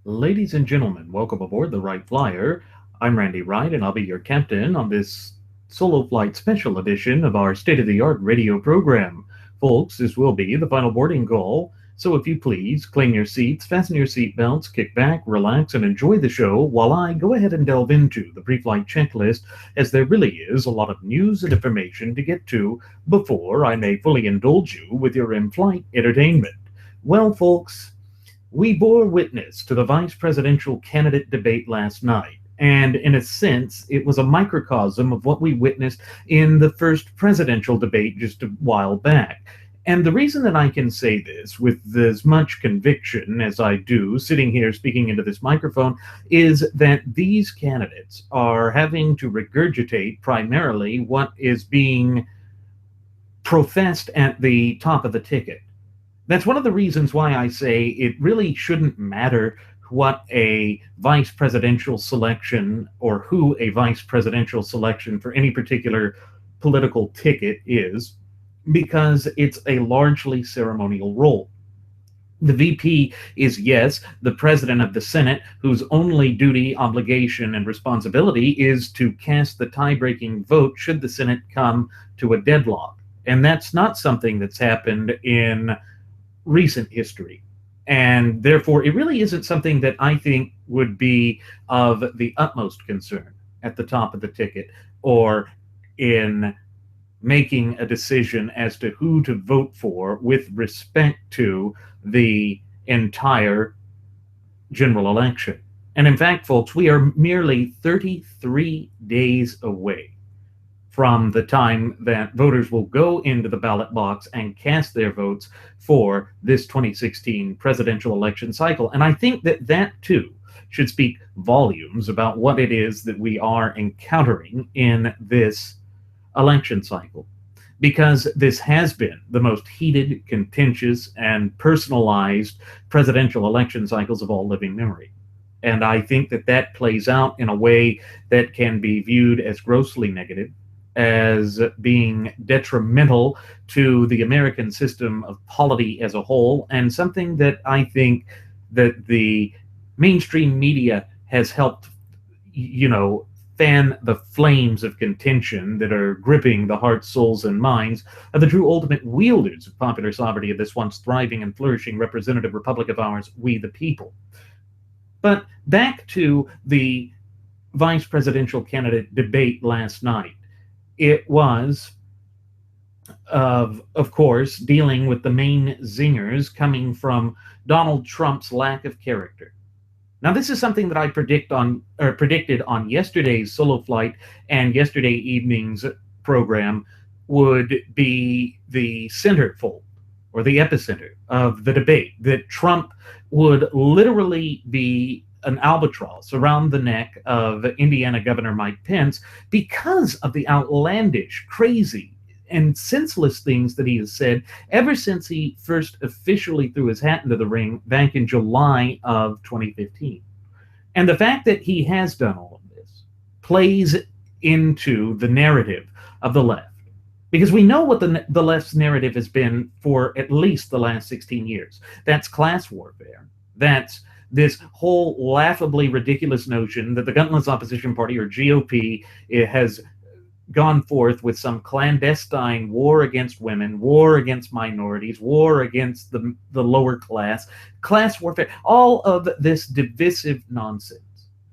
Ladies and gentlemen, welcome aboard the Wright Flyer. I'm Randy Wright, and I'll be your captain on this solo flight special edition of our state of the art radio program. Folks, this will be the final boarding call, so if you please, claim your seats, fasten your seatbelts, kick back, relax, and enjoy the show while I go ahead and delve into the pre flight checklist, as there really is a lot of news and information to get to before I may fully indulge you with your in flight entertainment. Well, folks, we bore witness to the vice presidential candidate debate last night, and in a sense, it was a microcosm of what we witnessed in the first presidential debate just a while back. And the reason that I can say this with as much conviction as I do, sitting here speaking into this microphone, is that these candidates are having to regurgitate primarily what is being professed at the top of the ticket. That's one of the reasons why I say it really shouldn't matter what a vice presidential selection or who a vice presidential selection for any particular political ticket is, because it's a largely ceremonial role. The VP is, yes, the president of the Senate, whose only duty, obligation, and responsibility is to cast the tie breaking vote should the Senate come to a deadlock. And that's not something that's happened in recent history. And therefore, it really isn't something that I think would be of the utmost concern at the top of the ticket or in making a decision as to who to vote for with respect to the entire general election. And in fact, folks, we are merely 33 days away from the time that voters will go into the ballot box and cast their votes for this 2016 presidential election cycle. And I think that that too should speak volumes about what it is that we are encountering in this election cycle. Because this has been the most heated, contentious, and personalized presidential election cycles of all living memory. And I think that that plays out in a way that can be viewed as grossly negative, as being detrimental to the American system of polity as a whole, and something that I think that the mainstream media has helped, fan the flames of contention that are gripping the hearts, souls, and minds of the true ultimate wielders of popular sovereignty of this once thriving and flourishing representative republic of ours, we the people. But back to the vice presidential candidate debate last night. It was, of course, dealing with the main zingers coming from Donald Trump's lack of character. Now, this is something that I predicted on yesterday's solo flight and yesterday evening's program would be the centerfold or the epicenter of the debate, that Trump would literally be an albatross around the neck of Indiana Governor Mike Pence because of the outlandish, crazy, and senseless things that he has said ever since he first officially threw his hat into the ring back in July of 2015. And the fact that he has done all of this plays into the narrative of the left. Because we know what the left's narrative has been for at least the last 16 years. That's class warfare. That's this whole laughably ridiculous notion that the gunless opposition party, or GOP, has gone forth with some clandestine war against women, war against minorities, war against the lower class warfare, all of this divisive nonsense.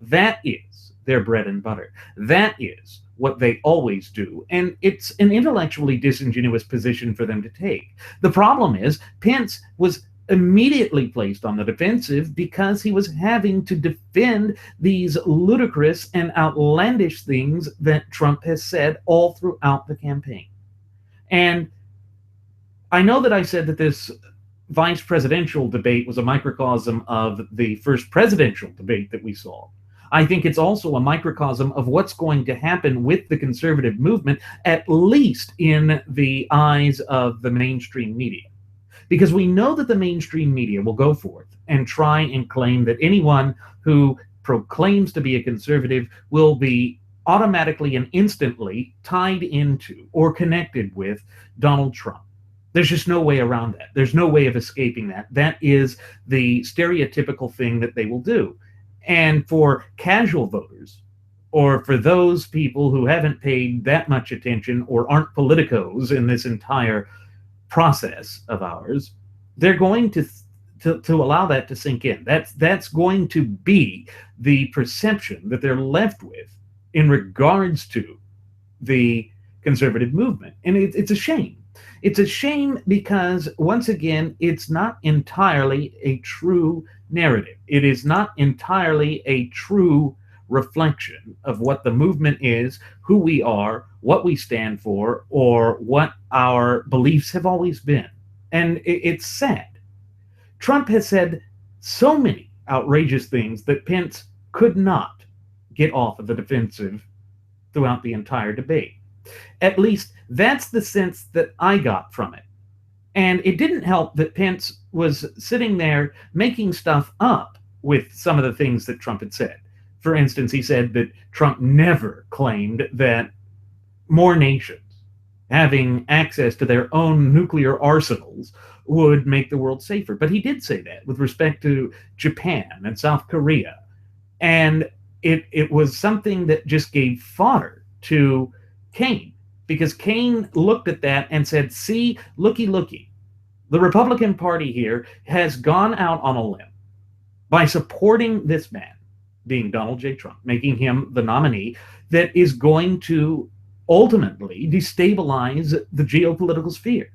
That is their bread and butter. That is what they always do. And it's an intellectually disingenuous position for them to take. The problem is Pence was immediately placed on the defensive because he was having to defend these ludicrous and outlandish things that Trump has said all throughout the campaign. And I know that I said that this vice presidential debate was a microcosm of the first presidential debate that we saw. I think it's also a microcosm of what's going to happen with the conservative movement, at least in the eyes of the mainstream media. Because we know that the mainstream media will go forth and try and claim that anyone who proclaims to be a conservative will be automatically and instantly tied into or connected with Donald Trump. There's just no way around that. There's no way of escaping that. That is the stereotypical thing that they will do. And for casual voters, or for those people who haven't paid that much attention or aren't politicos in this entire process of ours, they're going to allow that to sink in. That's going to be the perception that they're left with in regards to the conservative movement. And it's a shame. It's a shame because, once again, it's not entirely a true narrative. It is not entirely a true reflection of what the movement is, who we are, what we stand for, or what our beliefs have always been. And it's sad. Trump has said so many outrageous things that Pence could not get off of the defensive throughout the entire debate. At least that's the sense that I got from it. And it didn't help that Pence was sitting there making stuff up with some of the things that Trump had said. For instance, he said that Trump never claimed that more nations having access to their own nuclear arsenals would make the world safer. But he did say that with respect to Japan and South Korea. And it was something that just gave fodder to Kaine, because Kaine looked at that and said, see, looky, the Republican Party here has gone out on a limb by supporting this man, being Donald J. Trump, making him the nominee that is going to ultimately destabilize the geopolitical sphere.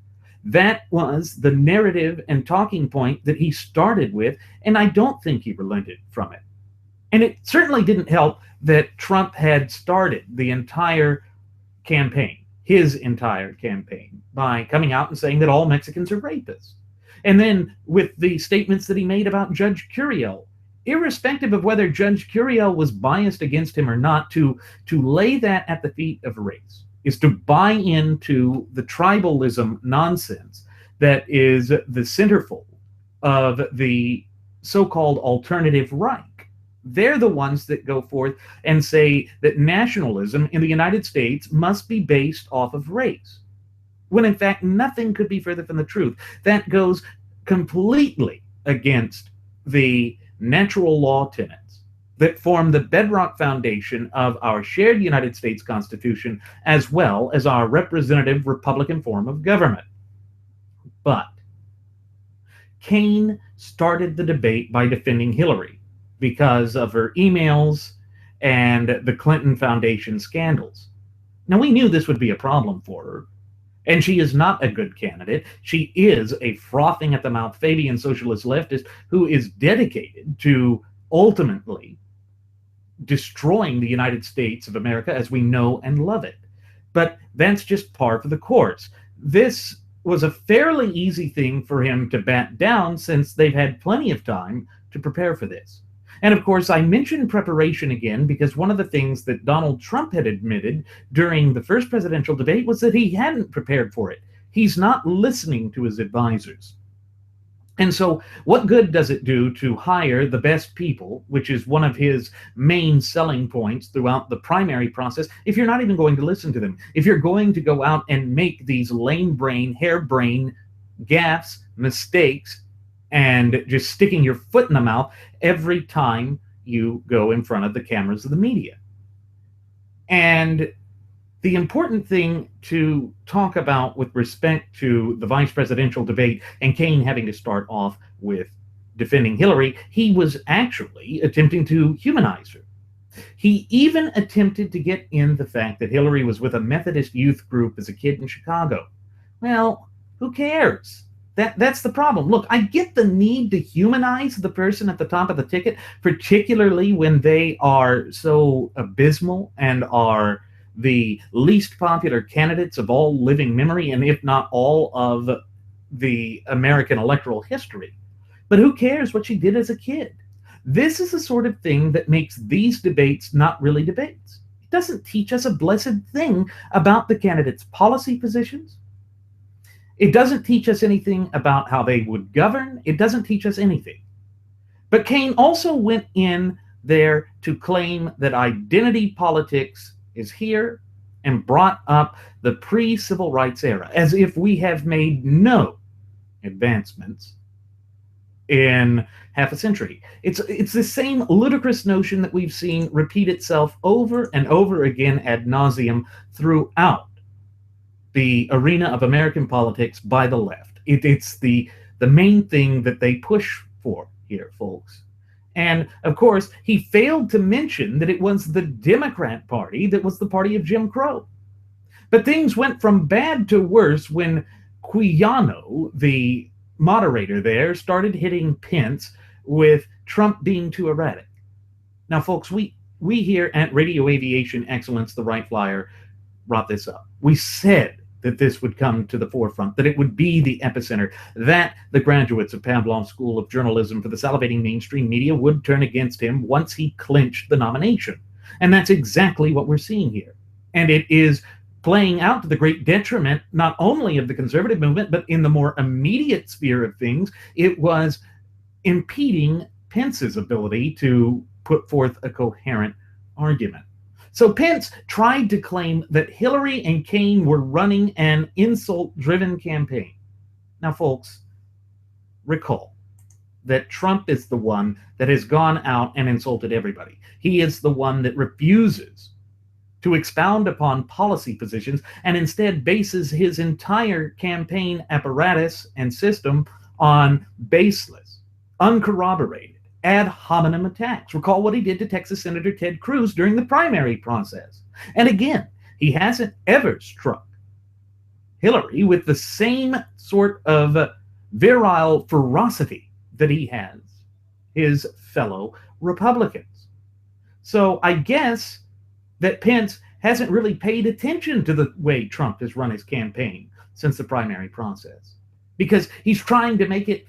That was the narrative and talking point that he started with, and I don't think he relented from it. And it certainly didn't help that Trump had started the entire campaign, his entire campaign, by coming out and saying that all Mexicans are rapists. And then with the statements that he made about Judge Curiel, irrespective of whether Judge Curiel was biased against him or not, to lay that at the feet of race is to buy into the tribalism nonsense that is the centerfold of the so-called alternative right. They're the ones that go forth and say that nationalism in the United States must be based off of race, when in fact nothing could be further from the truth. That goes completely against the natural law tenets that form the bedrock foundation of our shared United States Constitution, as well as our representative Republican form of government. But Kaine started the debate by defending Hillary because of her emails and the Clinton Foundation scandals. Now, we knew this would be a problem for her, and she is not a good candidate. She is a frothing at the mouth Fabian socialist leftist who is dedicated to ultimately destroying the United States of America as we know and love it. But that's just par for the course. This was a fairly easy thing for him to bat down, since they've had plenty of time to prepare for this. And of course, I mentioned preparation again because one of the things that Donald Trump had admitted during the first presidential debate was that he hadn't prepared for it. He's not listening to his advisors. And so what good does it do to hire the best people, which is one of his main selling points throughout the primary process, if you're not even going to listen to them? If you're going to go out and make these lame brain, harebrained gaffes, mistakes, and just sticking your foot in the mouth every time you go in front of the cameras of the media. And the important thing to talk about with respect to the vice presidential debate and Kaine having to start off with defending Hillary, he was actually attempting to humanize her. He even attempted to get in the fact that Hillary was with a Methodist youth group as a kid in Chicago. Well, who cares? That's the problem. Look, I get the need to humanize the person at the top of the ticket, particularly when they are so abysmal and are the least popular candidates of all living memory, and if not all of the American electoral history. But who cares what she did as a kid? This is the sort of thing that makes these debates not really debates. It doesn't teach us a blessed thing about the candidates' policy positions. It doesn't teach us anything about how they would govern. It doesn't teach us anything. But Kaine also went in there to claim that identity politics is here and brought up the pre-civil rights era as if we have made no advancements in half a century. It's the same ludicrous notion that we've seen repeat itself over and over again ad nauseum throughout the arena of American politics by the left. It's the main thing that they push for here, folks. And of course, he failed to mention that it was the Democrat Party that was the party of Jim Crow. But things went from bad to worse when Quijano, the moderator there, started hitting Pence with Trump being too erratic. Now, folks, we here at Radio Aviation Excellence, the Wright Flyer, brought this up. We said that this would come to the forefront, that it would be the epicenter, that the graduates of Pavlov's School of Journalism for the salivating mainstream media would turn against him once he clinched the nomination. And that's exactly what we're seeing here. And it is playing out to the great detriment not only of the conservative movement, but in the more immediate sphere of things, it was impeding Pence's ability to put forth a coherent argument. So Pence tried to claim that Hillary and Kaine were running an insult-driven campaign. Now, folks, recall that Trump is the one that has gone out and insulted everybody. He is the one that refuses to expound upon policy positions and instead bases his entire campaign apparatus and system on baseless, uncorroborated, ad hominem attacks. Recall what he did to Texas Senator Ted Cruz during the primary process. And again, he hasn't ever struck Hillary with the same sort of virile ferocity that he has his fellow Republicans. So I guess that Pence hasn't really paid attention to the way Trump has run his campaign since the primary process, because he's trying to make it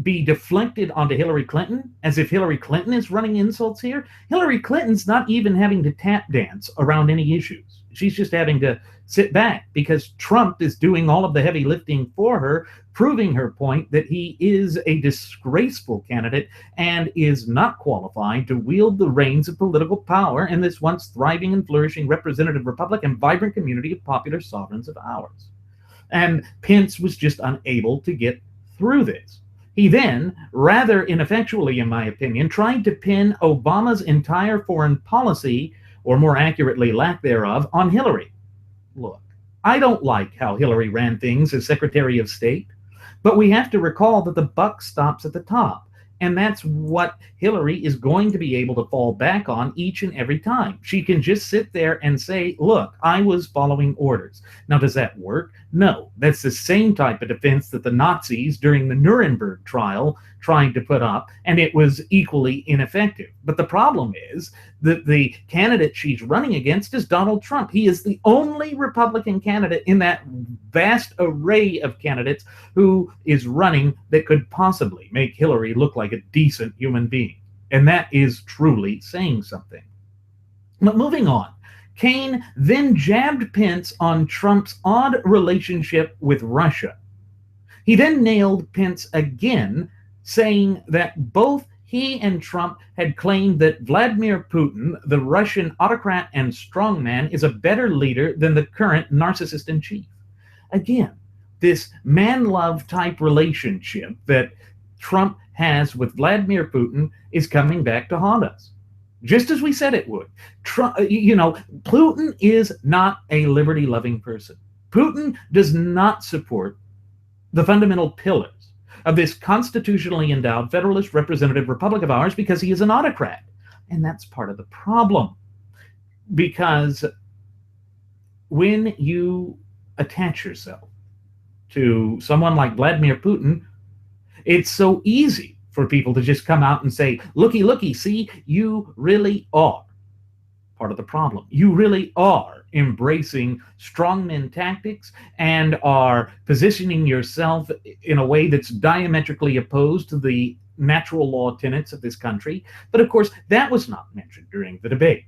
be deflected onto Hillary Clinton as if Hillary Clinton is running insults here. Hillary Clinton's not even having to tap dance around any issues. She's just having to sit back because Trump is doing all of the heavy lifting for her, proving her point that he is a disgraceful candidate and is not qualified to wield the reins of political power in this once thriving and flourishing representative republic and vibrant community of popular sovereigns of ours. And Pence was just unable to get through this. He then, rather ineffectually in my opinion, tried to pin Obama's entire foreign policy, or more accurately, lack thereof, on Hillary. Look, I don't like how Hillary ran things as Secretary of State, but we have to recall that the buck stops at the top. And that's what Hillary is going to be able to fall back on each and every time. She can just sit there and say, look, I was following orders. Now, does that work? No. That's the same type of defense that the Nazis during the Nuremberg trial tried to put up, and it was equally ineffective. But the problem is that the candidate she's running against is Donald Trump. He is the only Republican candidate in that vast array of candidates who is running that could possibly make Hillary look like a decent human being. And that is truly saying something. But moving on, Kaine then jabbed Pence on Trump's odd relationship with Russia. He then nailed Pence again, saying that both he and Trump had claimed that Vladimir Putin, the Russian autocrat and strongman, is a better leader than the current narcissist in chief. Again, this man-love type relationship that Trump has with Vladimir Putin is coming back to haunt us, just as we said it would. Putin is not a liberty-loving person. Putin does not support the fundamental pillars of this constitutionally endowed federalist representative republic of ours because he is an autocrat. And that's part of the problem. Because when you attach yourself to someone like Vladimir Putin, it's so easy for people to just come out and say, looky, looky, see, you really are part of the problem. You really are embracing strongman tactics and are positioning yourself in a way that's diametrically opposed to the natural law tenets of this country. But of course, that was not mentioned during the debate.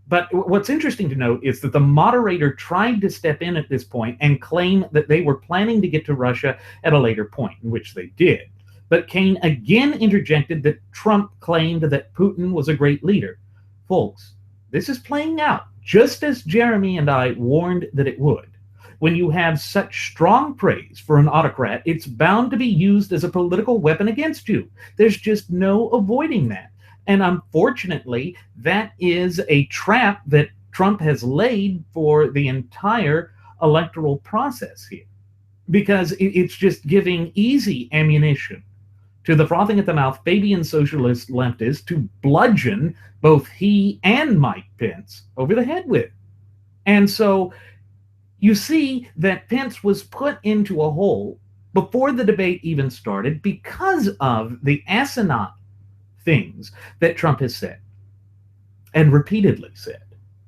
But what's interesting to note is that the moderator tried to step in at this point and claim that they were planning to get to Russia at a later point, in which they did. But Kaine again interjected that Trump claimed that Putin was a great leader. Folks, this is playing out just as Jeremy and I warned that it would. When you have such strong praise for an autocrat, it's bound to be used as a political weapon against you. There's just no avoiding that. And unfortunately, that is a trap that Trump has laid for the entire electoral process here, because it's just giving easy ammunition to the frothing at the mouth Fabian socialist leftists to bludgeon both he and Mike Pence over the head with. And so you see that Pence was put into a hole before the debate even started because of the asinine things that Trump has said and repeatedly said.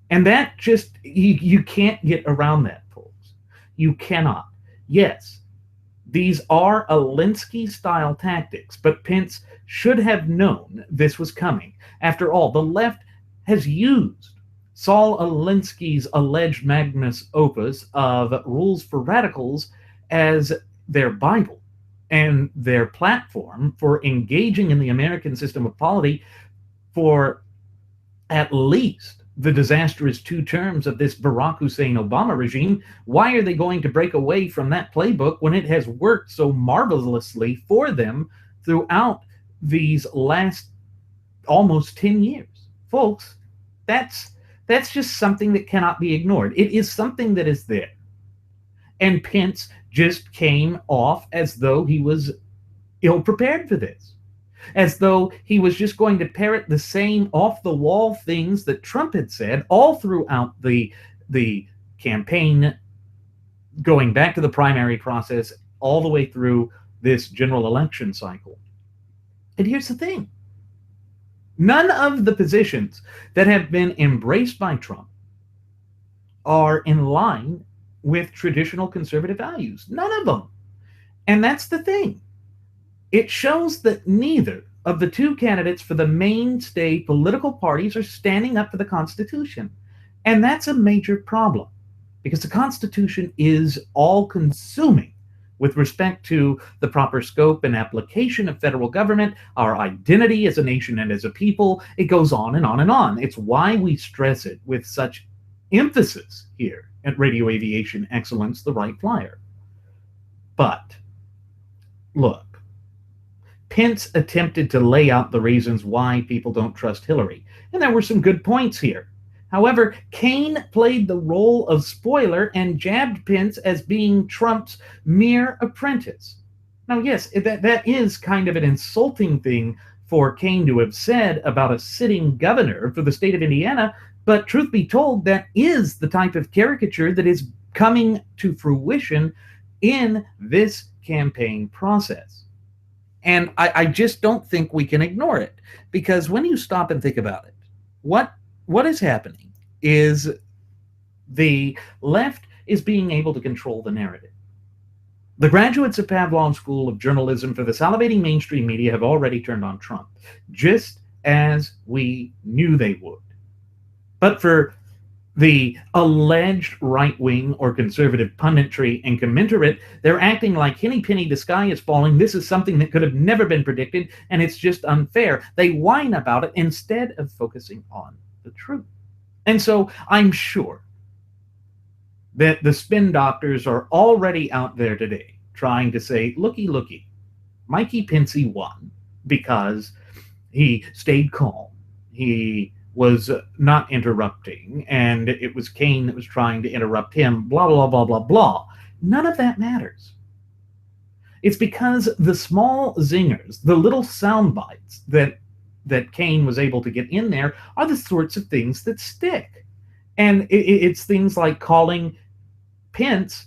And that just, you can't get around that, folks. You cannot. Yes, these are Alinsky-style tactics, but Pence should have known this was coming. After all, the left has used Saul Alinsky's alleged magnus opus of Rules for Radicals as their Bible and their platform for engaging in the American system of polity for at least the disastrous 2 terms of this Barack Hussein Obama regime. Why are they going to break away from that playbook when it has worked so marvelously for them throughout these last almost 10 years? Folks, that's just something that cannot be ignored. It is something that is there. And Pence just came off as though he was ill-prepared for this, as though he was just going to parrot the same off-the-wall things that Trump had said all throughout the campaign, going back to the primary process, all the way through this general election cycle. And here's the thing. None of the positions that have been embraced by Trump are in line with traditional conservative values. None of them. And that's the thing. It shows that neither of the 2 candidates for the mainstay political parties are standing up for the Constitution. And that's a major problem, because the Constitution is all-consuming with respect to the proper scope and application of federal government, our identity as a nation and as a people. It goes on and on and on. It's why we stress it with such emphasis here at Radio Aviation Excellence, the Wright Flyer. But look, Pence attempted to lay out the reasons why people don't trust Hillary, and there were some good points here. However, Kaine played the role of spoiler and jabbed Pence as being Trump's mere apprentice. Now, yes, that is kind of an insulting thing for Kaine to have said about a sitting governor for the state of Indiana, but truth be told, that is the type of caricature that is coming to fruition in this campaign process. And I just don't think we can ignore it, because when you stop and think about it, what is happening is the left is being able to control the narrative. The graduates of Pavlov School of Journalism for the salivating mainstream media have already turned on Trump, just as we knew they would. But for the alleged right-wing or conservative punditry and commensurate, they're acting like henny penny, the sky is falling, this is something that could have never been predicted, and it's just unfair. They whine about it instead of focusing on the truth. And so I'm sure that the spin doctors are already out there today trying to say, looky, Mikey Pence won because he stayed calm. He was not interrupting, and it was Kaine that was trying to interrupt him, blah, blah, blah, blah, blah. None of that matters. It's because the small zingers, the little sound bites that Kaine was able to get in there are the sorts of things that stick. And it's things like calling Pence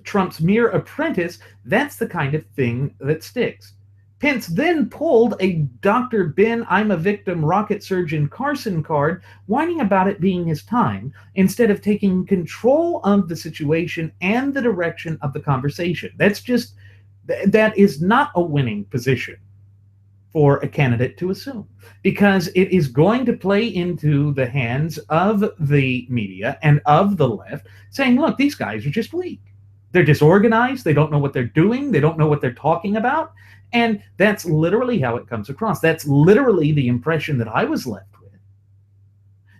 Trump's mere apprentice. That's the kind of thing that sticks. Pence then pulled a Dr. Ben, I'm a victim, rocket surgeon Carson card, whining about it being his time, instead of taking control of the situation and the direction of the conversation. That is not a winning position for a candidate to assume, because it is going to play into the hands of the media and of the left, saying, look, these guys are just weak. They're disorganized. They don't know what they're doing. They don't know what they're talking about. And that's literally how it comes across. That's literally the impression that I was left with.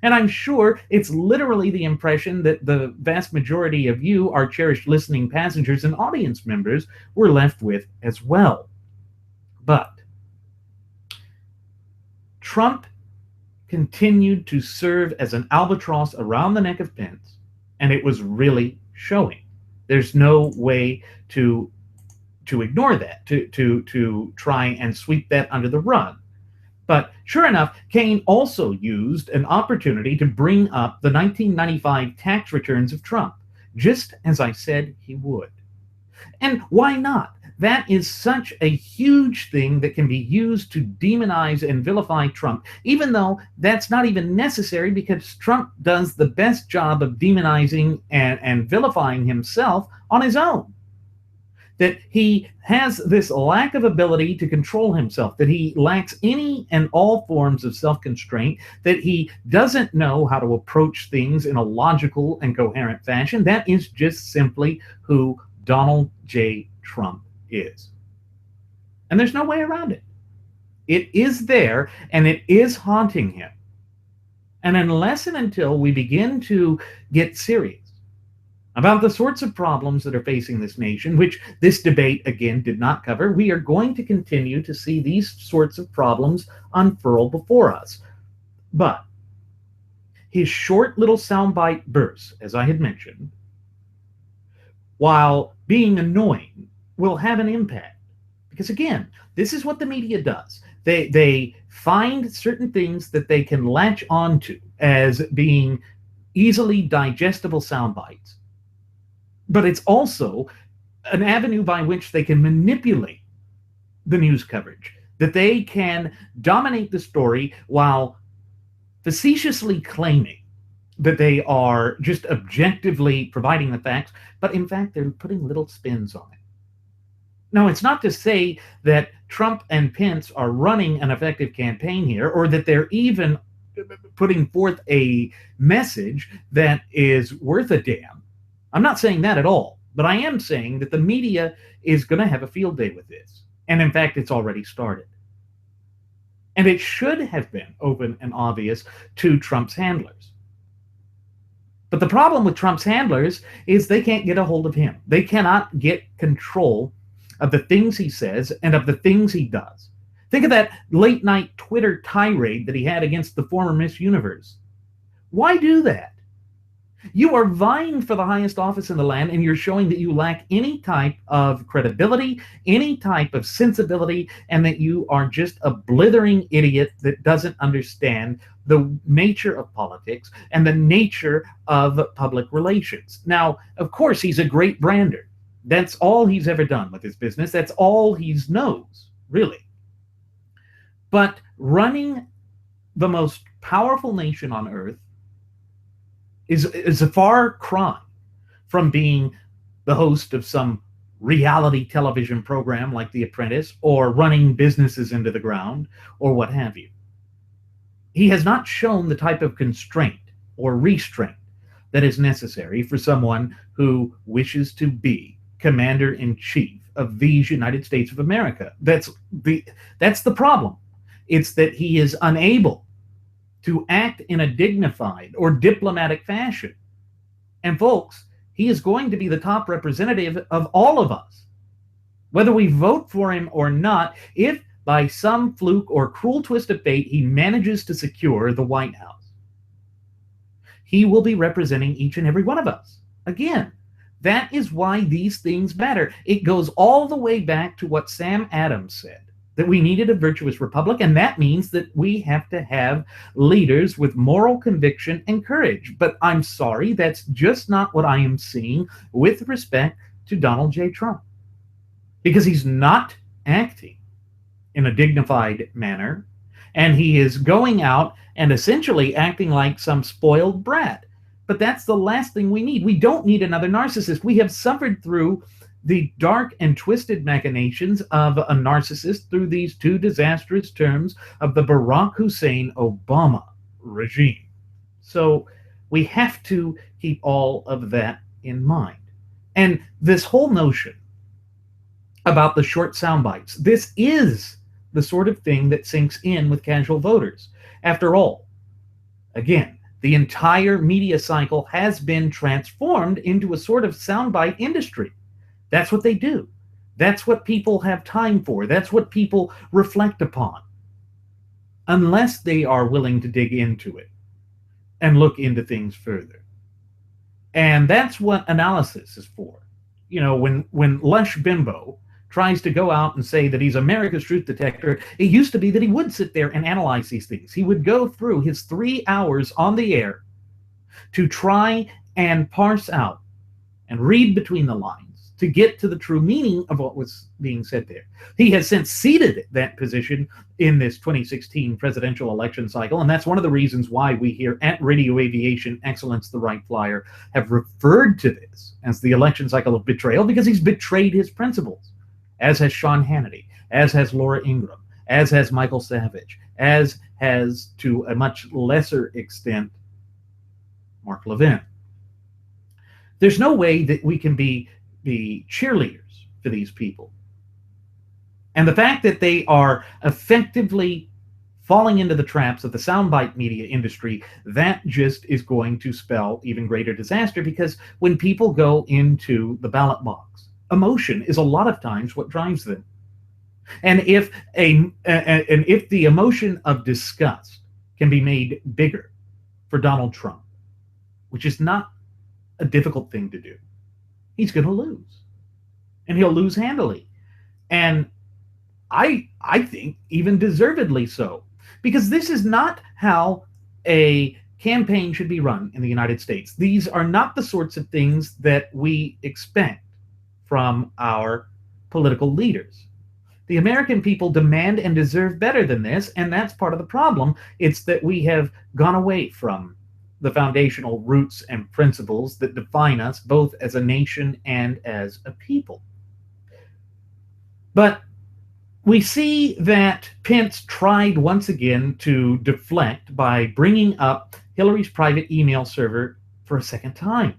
And I'm sure it's literally the impression that the vast majority of you, our cherished listening passengers and audience members, were left with as well. But Trump continued to serve as an albatross around the neck of Pence, and it was really showing. There's no way to ignore that, to try and sweep that under the rug. But sure enough, Kaine also used an opportunity to bring up the 1995 tax returns of Trump, just as I said he would. And why not? That is such a huge thing that can be used to demonize and vilify Trump, even though that's not even necessary because Trump does the best job of demonizing and vilifying himself on his own. That he has this lack of ability to control himself, that he lacks any and all forms of self-constraint, that he doesn't know how to approach things in a logical and coherent fashion. That is just simply who Donald J. Trump is. And there's no way around it. It is there, and it is haunting him. And unless and until we begin to get serious about the sorts of problems that are facing this nation, which this debate, again, did not cover, we are going to continue to see these sorts of problems unfurl before us. But his short little soundbite bursts, as I had mentioned, while being annoying, will have an impact. Because again, this is what the media does. They find certain things that they can latch onto as being easily digestible sound bites. But it's also an avenue by which they can manipulate the news coverage, that they can dominate the story while facetiously claiming that they are just objectively providing the facts, but in fact, they're putting little spins on it. Now, it's not to say that Trump and Pence are running an effective campaign here, or that they're even putting forth a message that is worth a damn. I'm not saying that at all, but I am saying that the media is going to have a field day with this. And in fact, it's already started. And it should have been open and obvious to Trump's handlers. But the problem with Trump's handlers is they can't get a hold of him. They cannot get control of the things he says and of the things he does. Think of that late night Twitter tirade that he had against the former Miss Universe. Why do that? You are vying for the highest office in the land, and you're showing that you lack any type of credibility, any type of sensibility, and that you are just a blithering idiot that doesn't understand the nature of politics and the nature of public relations. Now, of course, he's a great brander. That's all he's ever done with his business. That's all he knows, really. But running the most powerful nation on earth is a far cry from being the host of some reality television program like The Apprentice, or running businesses into the ground, or what have you. He has not shown the type of constraint or restraint that is necessary for someone who wishes to be commander-in-chief of these United States of America. That's the problem. It's that he is unable to act in a dignified or diplomatic fashion. And folks, he is going to be the top representative of all of us. Whether we vote for him or not, if by some fluke or cruel twist of fate he manages to secure the White House, he will be representing each and every one of us. Again, that is why these things matter. It goes all the way back to what Sam Adams said, that we needed a virtuous republic, and that means that we have to have leaders with moral conviction and courage. But I'm sorry, that's just not what I am seeing with respect to Donald J. Trump. Because he's not acting in a dignified manner, and he is going out and essentially acting like some spoiled brat. But that's the last thing we need. We don't need another narcissist. We have suffered through the dark and twisted machinations of a narcissist through these two disastrous terms of the Barack Hussein Obama regime. So we have to keep all of that in mind. And this whole notion about the short sound bites, this is the sort of thing that sinks in with casual voters. After all, again, The entire media cycle has been transformed into a sort of soundbite industry. That's what they do. That's what people have time for. That's what people reflect upon, unless they are willing to dig into it and look into things further. And that's what analysis is for. You know, when Lush Bimbo tries to go out and say that he's America's truth detector, it used to be that he would sit there and analyze these things. He would go through his 3 hours on the air to try and parse out and read between the lines to get to the true meaning of what was being said there. He has since ceded that position in this 2016 presidential election cycle, and that's one of the reasons why we here at Radio Aviation Excellence, the Wright Flyer, have referred to this as the election cycle of betrayal, because he's betrayed his principles, as has Sean Hannity, as has Laura Ingraham, as has Michael Savage, as has, to a much lesser extent, Mark Levin. There's no way that we can be cheerleaders for these people. And the fact that they are effectively falling into the traps of the soundbite media industry, that just is going to spell even greater disaster, because when people go into the ballot box, emotion is a lot of times what drives them. And if the emotion of disgust can be made bigger for Donald Trump, which is not a difficult thing to do, he's going to lose. And he'll lose handily. And I think even deservedly so. Because this is not how a campaign should be run in the United States. These are not the sorts of things that we expect from our political leaders. The American people demand and deserve better than this, and that's part of the problem. It's that we have gone away from the foundational roots and principles that define us both as a nation and as a people. But we see that Pence tried once again to deflect by bringing up Hillary's private email server for a second time.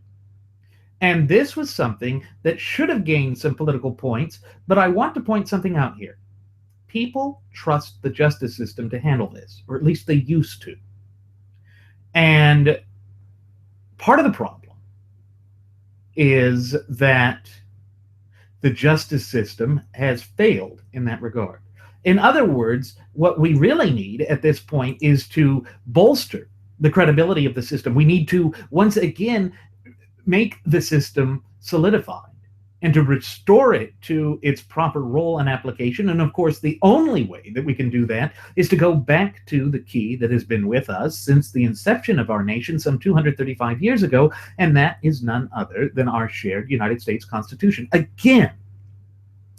And this was something that should have gained some political points, but I want to point something out here. People trust the justice system to handle this, or at least they used to. And part of the problem is that the justice system has failed in that regard. In other words, what we really need at this point is to bolster the credibility of the system. We need to, once again, make the system solidified and to restore it to its proper role and application. And of course, the only way that we can do that is to go back to the key that has been with us since the inception of our nation some 235 years ago, and that is none other than our shared United States Constitution. Again,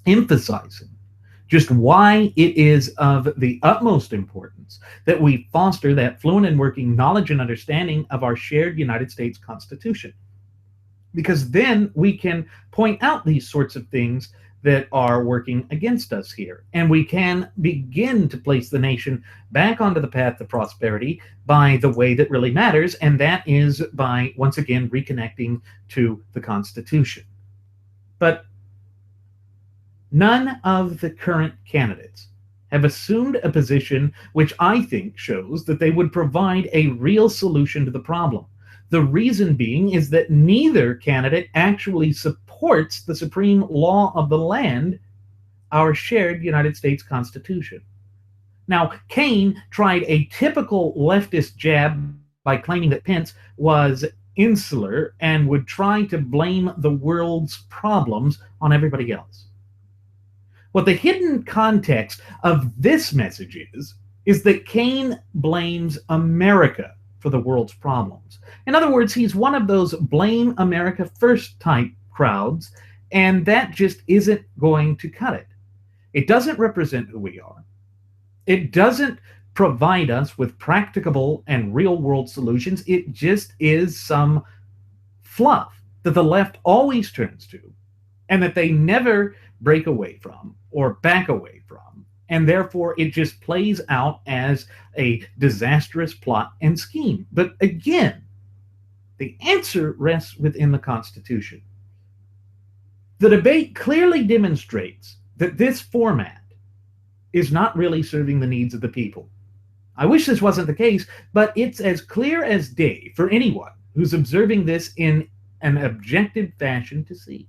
emphasizing just why it is of the utmost importance that we foster that fluent and working knowledge and understanding of our shared United States Constitution. Because then we can point out these sorts of things that are working against us here. And we can begin to place the nation back onto the path to prosperity by the way that really matters, and that is by, once again, reconnecting to the Constitution. But none of the current candidates have assumed a position which I think shows that they would provide a real solution to the problem. The reason being is that neither candidate actually supports the supreme law of the land, our shared United States Constitution. Now, Kaine tried a typical leftist jab by claiming that Pence was insular and would try to blame the world's problems on everybody else. What the hidden context of this message is that Kaine blames America for the world's problems. In other words, he's one of those blame America first type crowds, and that just isn't going to cut it. It doesn't represent who we are. It doesn't provide us with practicable and real world solutions. It just is some fluff that the left always turns to and that they never break away from or back away from. And therefore, it just plays out as a disastrous plot and scheme. But again, the answer rests within the Constitution. The debate clearly demonstrates that this format is not really serving the needs of the people. I wish this wasn't the case, but it's as clear as day for anyone who's observing this in an objective fashion to see.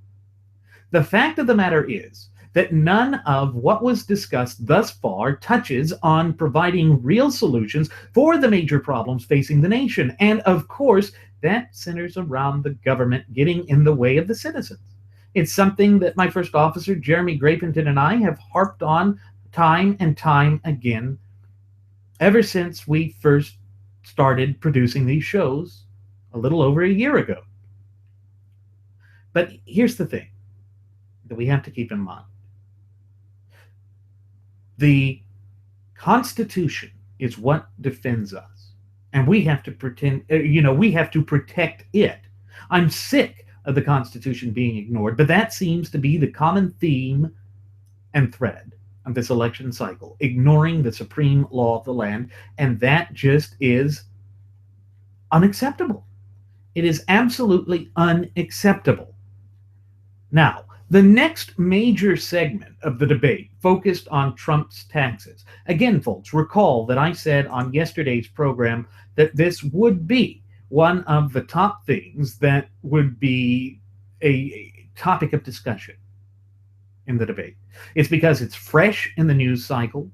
The fact of the matter is that none of what was discussed thus far touches on providing real solutions for the major problems facing the nation. And of course, that centers around the government getting in the way of the citizens. It's something that my first officer, Jeremy Grapington, and I have harped on time and time again ever since we first started producing these shows a little over a year ago. But here's the thing that we have to keep in mind. The Constitution is what defends us, and we have to we have to protect it. I'm sick of the Constitution being ignored, but that seems to be the common theme and thread of this election cycle, ignoring the supreme law of the land, and that just is unacceptable. It is absolutely unacceptable. Now, the next major segment of the debate focused on Trump's taxes. Again, folks, recall that I said on yesterday's program that this would be one of the top things that would be a topic of discussion in the debate. It's because it's fresh in the news cycle.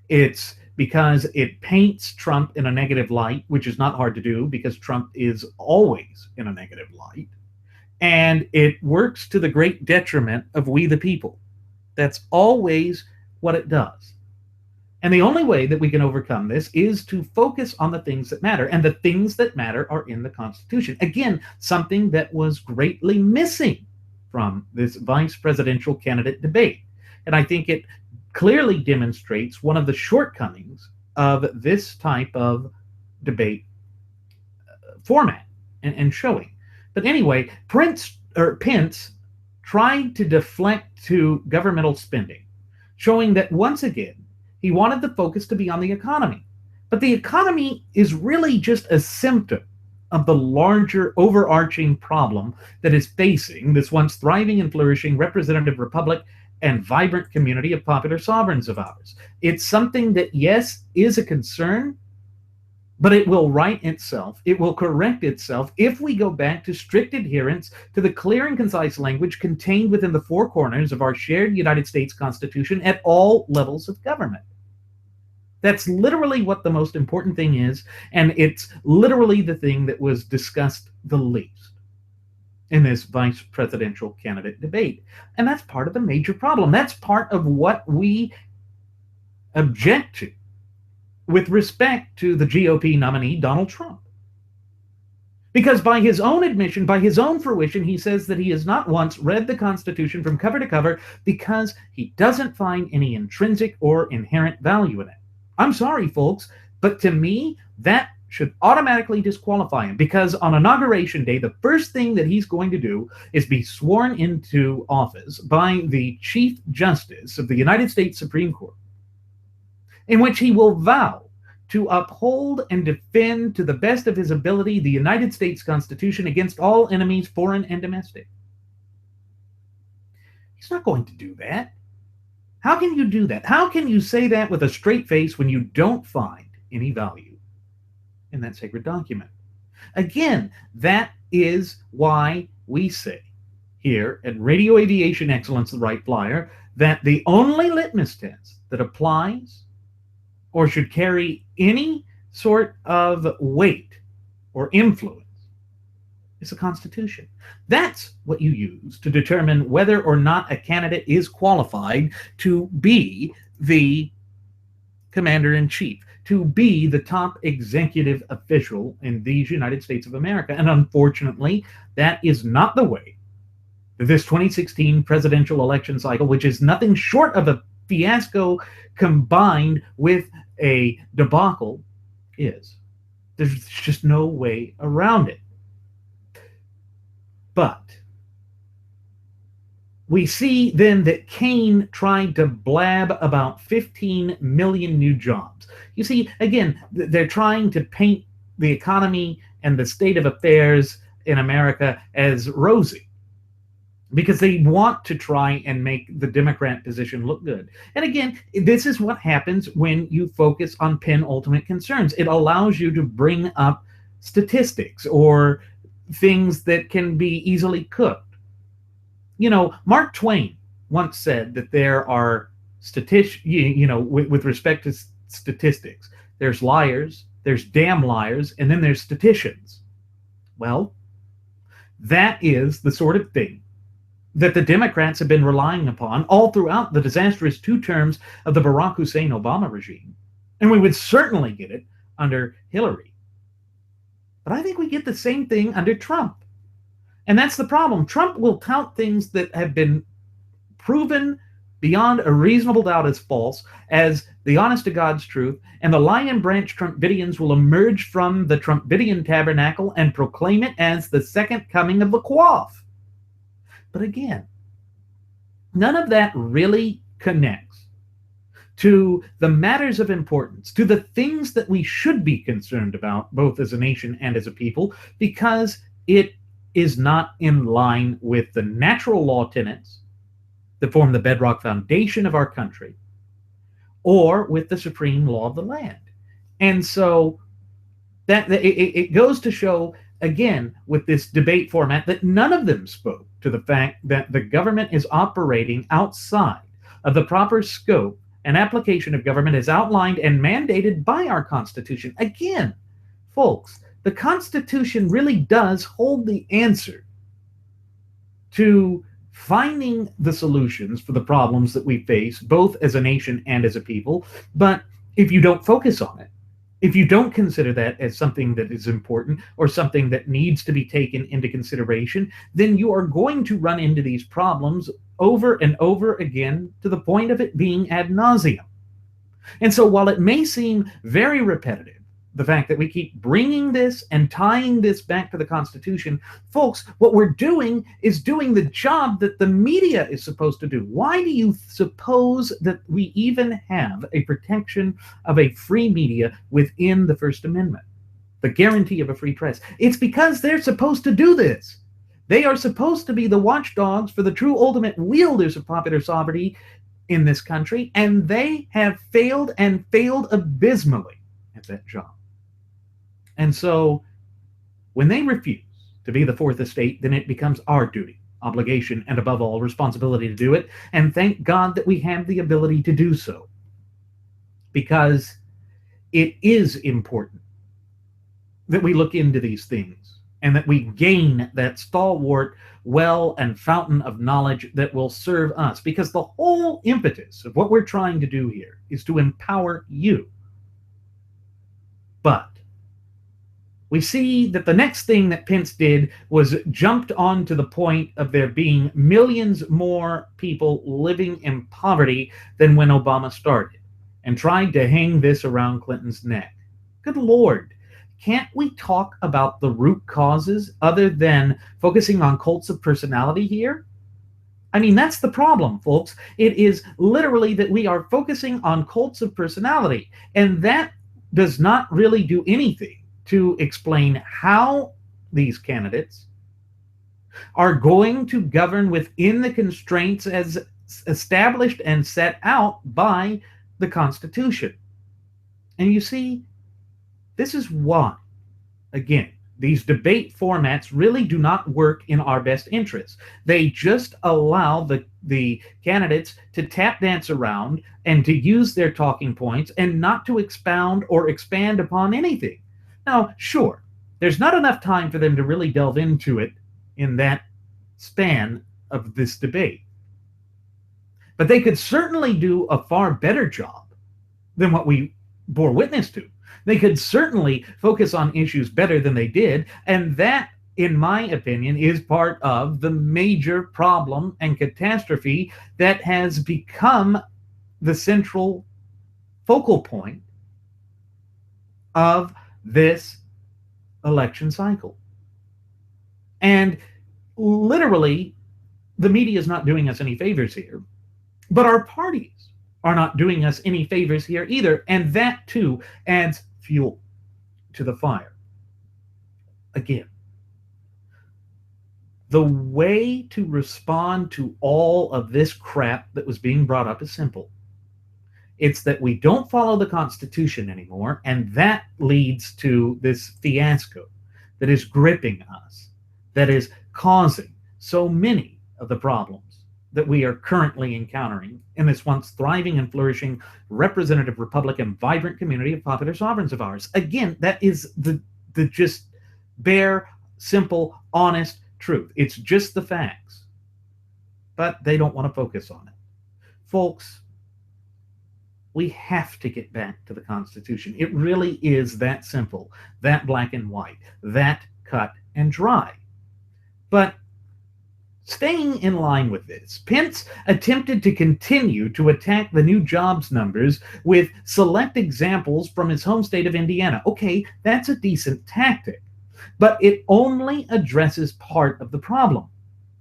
It's because it paints Trump in a negative light, which is not hard to do because Trump is always in a negative light. And it works to the great detriment of we the people. That's always what it does. And the only way that we can overcome this is to focus on the things that matter. And the things that matter are in the Constitution. Again, something that was greatly missing from this vice presidential candidate debate. And I think it clearly demonstrates one of the shortcomings of this type of debate format and showing. But anyway, Pence tried to deflect to governmental spending, showing that once again, he wanted the focus to be on the economy. But the economy is really just a symptom of the larger overarching problem that is facing this once thriving and flourishing representative republic and vibrant community of popular sovereigns of ours. It's something that, yes, is a concern, but it will right itself. It will correct itself if we go back to strict adherence to the clear and concise language contained within the four corners of our shared United States Constitution at all levels of government. That's literally what the most important thing is, and it's literally the thing that was discussed the least in this vice presidential candidate debate. And that's part of the major problem. That's part of what we object to with respect to the GOP nominee, Donald Trump. Because by his own admission, by his own fruition, he says that he has not once read the Constitution from cover to cover because he doesn't find any intrinsic or inherent value in it. I'm sorry, folks, but to me, that should automatically disqualify him, because on Inauguration Day, the first thing that he's going to do is be sworn into office by the Chief Justice of the United States Supreme Court, in which he will vow to uphold and defend to the best of his ability the United States Constitution against all enemies, foreign and domestic. He's not going to do that. How can you do that? How can you say that with a straight face when you don't find any value in that sacred document? Again, that is why we say here at Radio Aviation Excellence, the Wright Flyer, that the only litmus test that applies or should carry any sort of weight or influence is the Constitution. That's what you use to determine whether or not a candidate is qualified to be the commander-in-chief, to be the top executive official in these United States of America. And unfortunately, that is not the way that this 2016 presidential election cycle, which is nothing short of a fiasco combined with a debacle, is. There's just no way around it. But we see then that Kane tried to blab about 15 million new jobs. You see, again, they're trying to paint the economy and the state of affairs in America as rosy. because they want to try and make the Democrat position look good. And again, this is what happens when you focus on penultimate concerns. It allows you to bring up statistics or things that can be easily cooked. You know, Mark Twain once said that there are statistics, with respect to statistics, there's liars, there's damn liars, and then there's statisticians. Well, that is the sort of thing that the Democrats have been relying upon all throughout the disastrous 2 terms of the Barack Hussein Obama regime. And we would certainly get it under Hillary. But I think we get the same thing under Trump. And that's the problem. Trump will tout things that have been proven beyond a reasonable doubt as false, as the honest to God's truth, and the Lion Branch Trumpidians will emerge from the Trumpidian tabernacle and proclaim it as the second coming of the Quaff. But again, none of that really connects to the matters of importance, to the things that we should be concerned about, both as a nation and as a people, because it is not in line with the natural law tenets that form the bedrock foundation of our country, or with the supreme law of the land. And so that it goes to show, again, with this debate format, that none of them spoke to the fact that the government is operating outside of the proper scope and application of government as outlined and mandated by our Constitution. Again, folks, the Constitution really does hold the answer to finding the solutions for the problems that we face, both as a nation and as a people. But if you don't focus on it, if you don't consider that as something that is important or something that needs to be taken into consideration, then you are going to run into these problems over and over again to the point of it being ad nauseum. And so while it may seem very repetitive, the fact that we keep bringing this and tying this back to the Constitution, folks, what we're doing is doing the job that the media is supposed to do. Why do you suppose that we even have a protection of a free media within the First Amendment, the guarantee of a free press? It's because they're supposed to do this. They are supposed to be the watchdogs for the true ultimate wielders of popular sovereignty in this country, and they have failed and failed abysmally at that job. And so when they refuse to be the fourth estate, then it becomes our duty, obligation, and above all, responsibility to do it. And thank God that we have the ability to do so, because it is important that we look into these things and that we gain that stalwart well and fountain of knowledge that will serve us. Because the whole impetus of what we're trying to do here is to empower you. But we see that the next thing that Pence did was jumped on to the point of there being millions more people living in poverty than when Obama started, and tried to hang this around Clinton's neck. Good Lord, can't we talk about the root causes other than focusing on cults of personality here? I mean, that's the problem, folks. It is literally that we are focusing on cults of personality, and that does not really do anything to explain how these candidates are going to govern within the constraints as established and set out by the Constitution. And you see, this is why, again, these debate formats really do not work in our best interests. They just allow the candidates to tap dance around and to use their talking points and not to expound or expand upon anything. Now, sure, there's not enough time for them to really delve into it in that span of this debate. But they could certainly do a far better job than what we bore witness to. They could certainly focus on issues better than they did, and that, in my opinion, is part of the major problem and catastrophe that has become the central focal point of this election cycle. And literally, the media is not doing us any favors here, but our parties are not doing us any favors here either, and that too adds fuel to the fire. Again, The way to respond to all of this crap that was being brought up is simple. It's that we don't follow the Constitution anymore, and that leads to this fiasco that is gripping us, that is causing so many of the problems that we are currently encountering in this once thriving and flourishing representative republic and vibrant community of popular sovereigns of ours. Again, that is the just bare, simple, honest truth. It's just the facts. But they don't want to focus on it. Folks, we have to get back to the Constitution. It really is that simple, that black and white, that cut and dry. But staying in line with this, Pence attempted to continue to attack the new jobs numbers with select examples from his home state of Indiana. Okay, that's a decent tactic, but it only addresses part of the problem.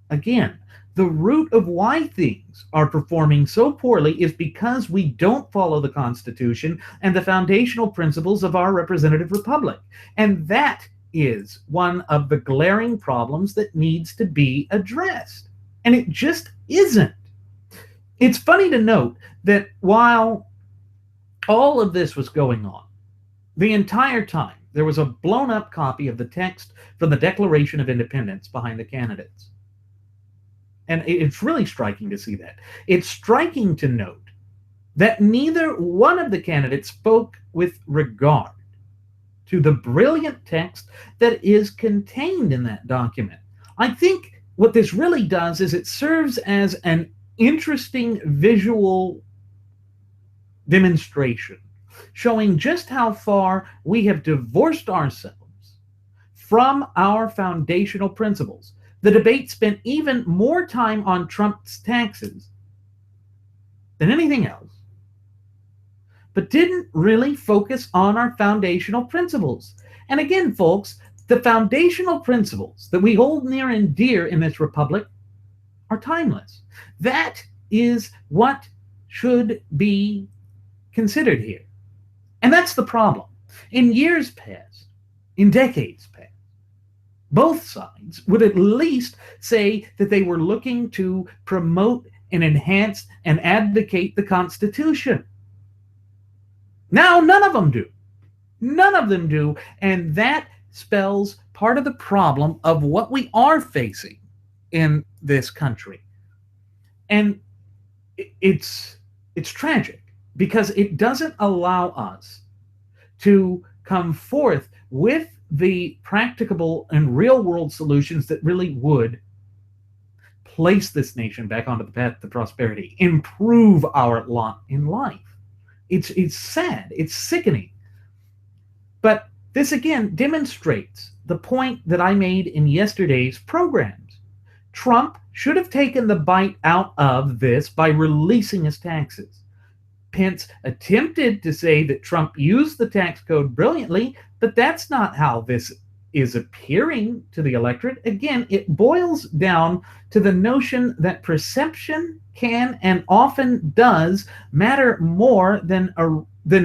Again, the root of why things are performing so poorly is because we don't follow the Constitution and the foundational principles of our representative republic. And that is one of the glaring problems that needs to be addressed. And it just isn't. It's funny to note that while all of this was going on, the entire time there was a blown up copy of the text from the Declaration of Independence behind the candidates. And it's really striking to see that. It's striking to note that neither one of the candidates spoke with regard to the brilliant text that is contained in that document. I think what this really does is it serves as an interesting visual demonstration showing just how far we have divorced ourselves from our foundational principles. The debate spent even more time on Trump's taxes than anything else, but didn't really focus on our foundational principles. And again, folks, the foundational principles that we hold near and dear in this republic are timeless. That is what should be considered here. And that's the problem. In years past, in decades past, both sides would at least say that they were looking to promote and enhance and advocate the Constitution. Now, none of them do. None of them do. And that spells part of the problem of what we are facing in this country. And it's tragic because it doesn't allow us to come forth with the practicable and real world solutions that really would place this nation back onto the path to prosperity, improve our lot in life. It's sad, it's sickening. But this again demonstrates the point that I made in yesterday's programs. Trump should have taken the bite out of this by releasing his taxes. Pence attempted to say that Trump used the tax code brilliantly, but that's not how this is appearing to the electorate. Again, it boils down to the notion that perception can and often does matter more than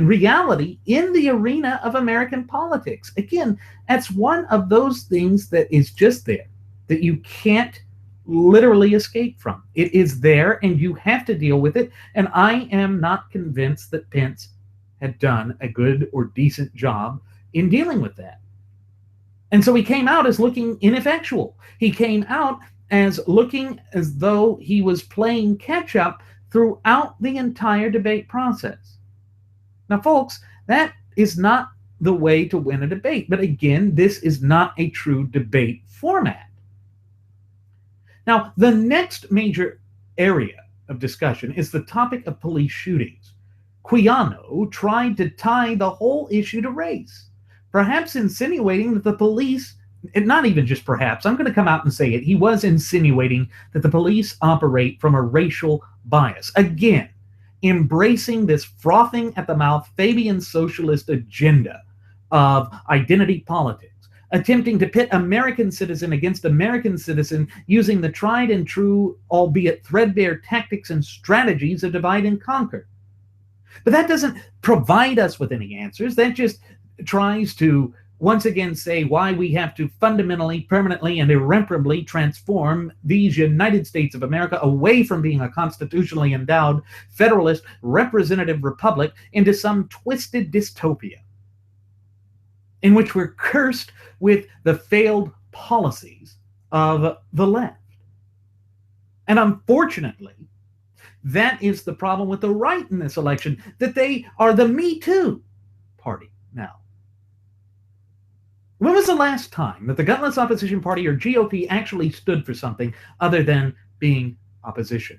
reality in the arena of American politics. Again, that's one of those things that is just there, that you can't literally escape from. It is there and you have to deal with it. And I am not convinced that Pence had done a good or decent job in dealing with that. And so he came out as looking ineffectual. He came out as looking as though he was playing catch up throughout the entire debate process. Now, folks, that is not the way to win a debate. But again, this is not a true debate format. Now, the next major area of discussion is the topic of police shootings. Quijano tried to tie the whole issue to race, perhaps insinuating that the police, and not even just perhaps, I'm going to come out and say it, he was insinuating that the police operate from a racial bias. Again, embracing this frothing at the mouth Fabian socialist agenda of identity politics, attempting to pit American citizen against American citizen using the tried and true, albeit threadbare tactics and strategies of divide and conquer. But that doesn't provide us with any answers. That just tries to once again say why we have to fundamentally, permanently, and irreparably transform these United States of America away from being a constitutionally endowed, federalist, representative republic into some twisted dystopia in which we're cursed with the failed policies of the left. And unfortunately, that is the problem with the right in this election, that they are the Me Too party now. When was the last time that the gutless opposition party or GOP actually stood for something other than being opposition?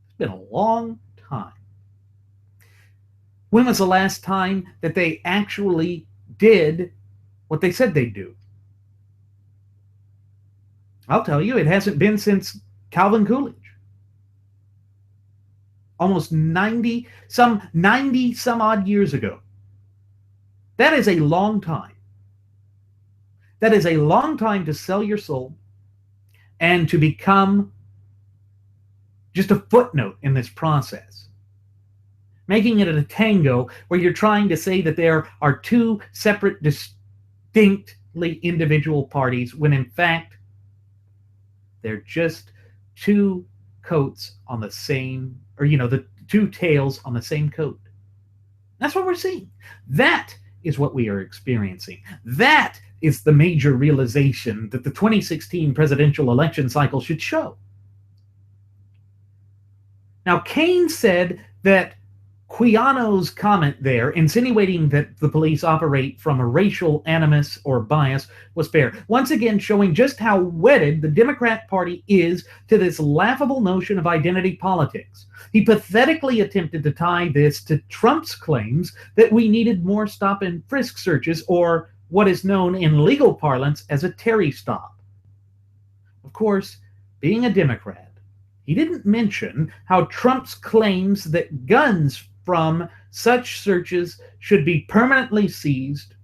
It's been a long time. When was the last time that they actually did what they said they'd do? I'll tell you, it hasn't been since Calvin Coolidge. Almost 90 some odd years ago. That is a long time. That is a long time to sell your soul and to become just a footnote in this process. Making it a tango where you're trying to say that there are two separate, distinctly individual parties when in fact they're just two coats on the same, or the two tails on the same coat. That's what we're seeing. That is what we are experiencing. That is the major realization that the 2016 presidential election cycle should show. Now, Keynes said that Quiano's comment there, insinuating that the police operate from a racial animus or bias, was fair. Once again, showing just how wedded the Democrat Party is to this laughable notion of identity politics. He pathetically attempted to tie this to Trump's claims that we needed more stop and frisk searches, or what is known in legal parlance as a Terry stop. Of course, being a Democrat, he didn't mention how Trump's claims that guns from such searches should be permanently seized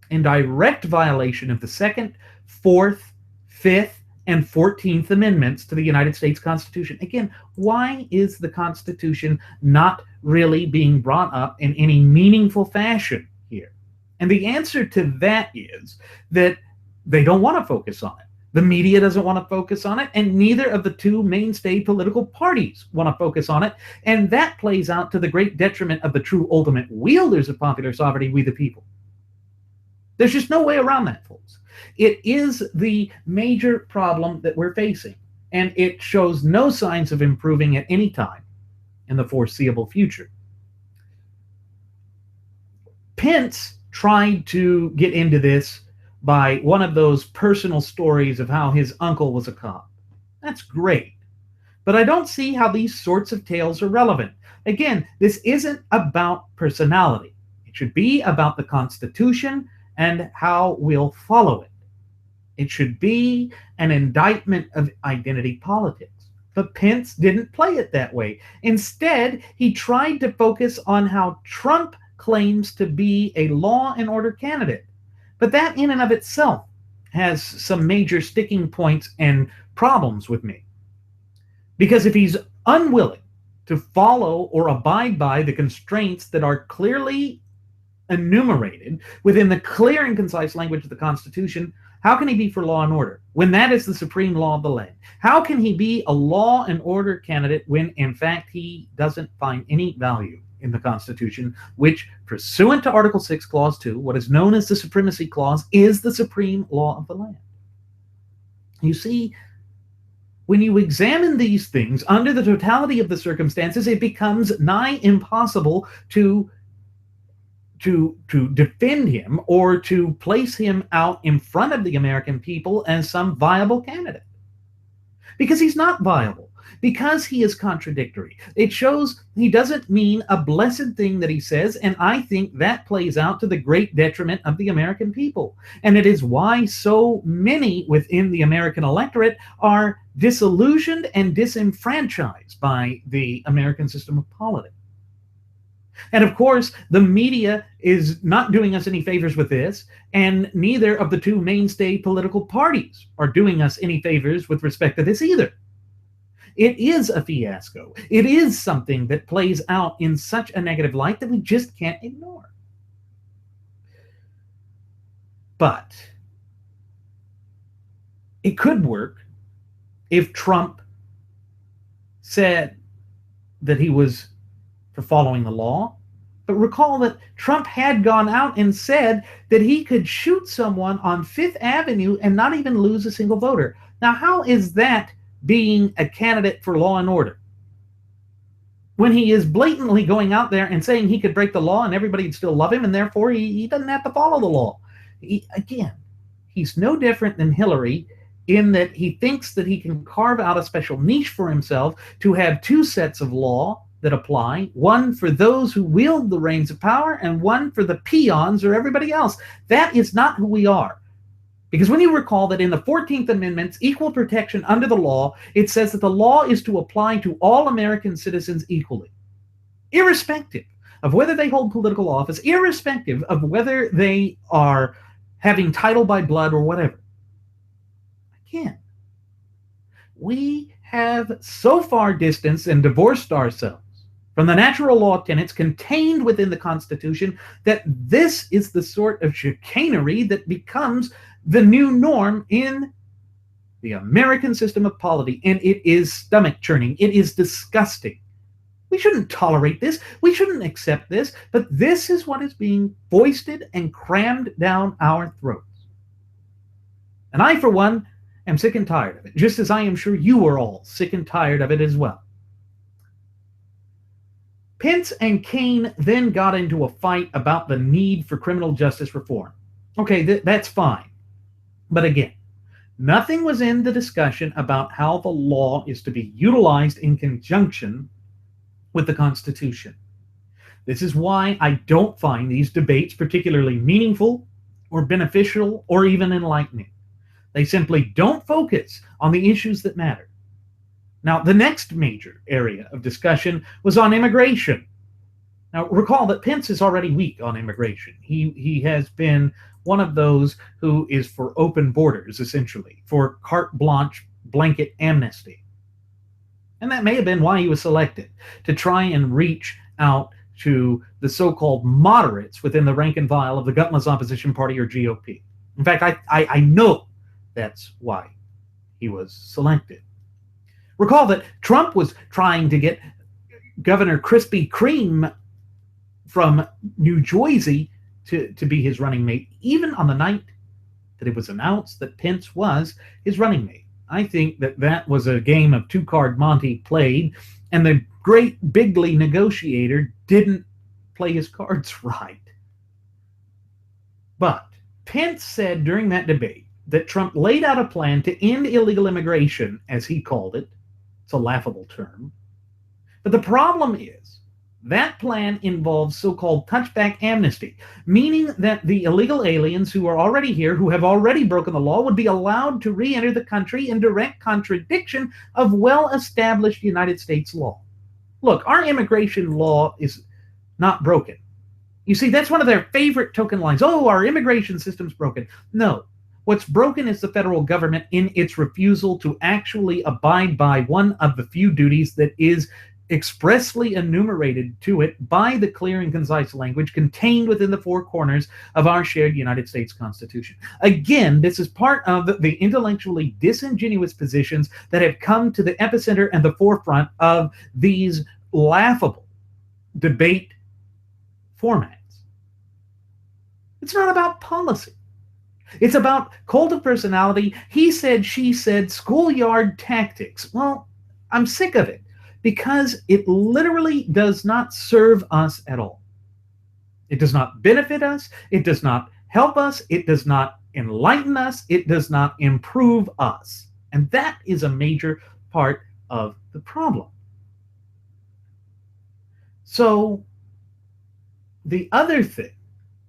in direct violation of the Second, Fourth, Fifth, and 14th Amendments to the United States Constitution. Again, why is the Constitution not really being brought up in any meaningful fashion here? And the answer to that is that they don't want to focus on it. The media doesn't want to focus on it, and neither of the two mainstay political parties want to focus on it, and that plays out to the great detriment of the true ultimate wielders of popular sovereignty, we the people. There's just no way around that, folks. It is the major problem that we're facing, and it shows no signs of improving at any time in the foreseeable future. Pence tried to get into this by one of those personal stories of how his uncle was a cop. That's great. But I don't see how these sorts of tales are relevant. Again, this isn't about personality. It should be about the Constitution and how we'll follow it. It should be an indictment of identity politics. But Pence didn't play it that way. Instead, he tried to focus on how Trump claims to be a law and order candidate. But that in and of itself has some major sticking points and problems with me. Because if he's unwilling to follow or abide by the constraints that are clearly enumerated within the clear and concise language of the Constitution, how can he be for law and order when that is the supreme law of the land? How can he be a law and order candidate when, in fact, he doesn't find any value in the Constitution, which, pursuant to Article 6, Clause 2, what is known as the Supremacy Clause, is the supreme law of the land? You see, when you examine these things under the totality of the circumstances, it becomes nigh impossible to defend him or to place him out in front of the American people as some viable candidate. Because he's not viable. Because he is contradictory. It shows he doesn't mean a blessed thing that he says, and I think that plays out to the great detriment of the American people. And it is why so many within the American electorate are disillusioned and disenfranchised by the American system of politics. And of course, the media is not doing us any favors with this, and neither of the two mainstay political parties are doing us any favors with respect to this either. It is a fiasco. It is something that plays out in such a negative light that we just can't ignore. But it could work if Trump said that he was for following the law. But recall that Trump had gone out and said that he could shoot someone on Fifth Avenue and not even lose a single voter. Now, how is that being a candidate for law and order? When he is blatantly going out there and saying he could break the law and everybody would still love him, and therefore he doesn't have to follow the law. Again, he's no different than Hillary in that he thinks that he can carve out a special niche for himself to have two sets of law that apply, one for those who wield the reins of power and one for the peons or everybody else. That is not who we are. Because when you recall that in the 14th Amendment's equal protection under the law, it says that the law is to apply to all American citizens equally, irrespective of whether they hold political office, irrespective of whether they are having title by blood or whatever. Again, we have so far distanced and divorced ourselves from the natural law tenets contained within the Constitution that this is the sort of chicanery that becomes the new norm in the American system of polity, and it is stomach churning. It is disgusting. We shouldn't tolerate this. We shouldn't accept this, but this is what is being foisted and crammed down our throats. And I, for one, am sick and tired of it, just as I am sure you are all sick and tired of it as well. Pence and Kaine then got into a fight about the need for criminal justice reform. Okay, that's fine. But again, nothing was in the discussion about how the law is to be utilized in conjunction with the Constitution. This is why I don't find these debates particularly meaningful or beneficial or even enlightening. They simply don't focus on the issues that matter. Now, the next major area of discussion was on immigration. Now, recall that Pence is already weak on immigration. He has been one of those who is for open borders, essentially, for carte blanche blanket amnesty. And that may have been why he was selected, to try and reach out to the so-called moderates within the rank and file of the gutless opposition party, or GOP. In fact, I know that's why he was selected. Recall that Trump was trying to get Governor Krispy Kreme from New Jersey to be his running mate, even on the night that it was announced that Pence was his running mate. I think that was a game of two-card Monte played, and the great bigly negotiator didn't play his cards right. But Pence said during that debate that Trump laid out a plan to end illegal immigration, as he called it. It's a laughable term. But the problem is, that plan involves so-called touchback amnesty, meaning that the illegal aliens who are already here, who have already broken the law, would be allowed to re-enter the country in direct contradiction of well-established United States law. Look, our immigration law is not broken. You see, that's one of their favorite token lines. Oh, our immigration system's broken. No. What's broken is the federal government in its refusal to actually abide by one of the few duties that is expressly enumerated to it by the clear and concise language contained within the four corners of our shared United States Constitution. Again, this is part of the intellectually disingenuous positions that have come to the epicenter and the forefront of these laughable debate formats. It's not about policy. It's about cult of personality, he said, she said, schoolyard tactics. Well, I'm sick of it, because it literally does not serve us at all. It does not benefit us. It does not help us. It does not enlighten us. It does not improve us. And that is a major part of the problem. So the other thing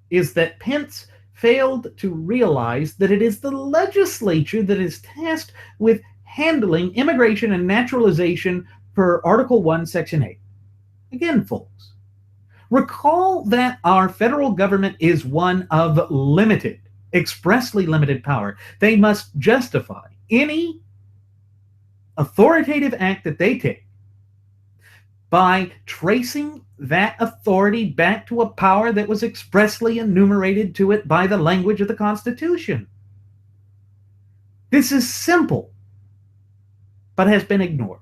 is that Pence failed to realize that it is the legislature that is tasked with handling immigration and naturalization per Article 1, Section 8. Again, folks, recall that our federal government is one of limited, expressly limited power. They must justify any authoritative act that they take by tracing that authority back to a power that was expressly enumerated to it by the language of the Constitution. This is simple, but has been ignored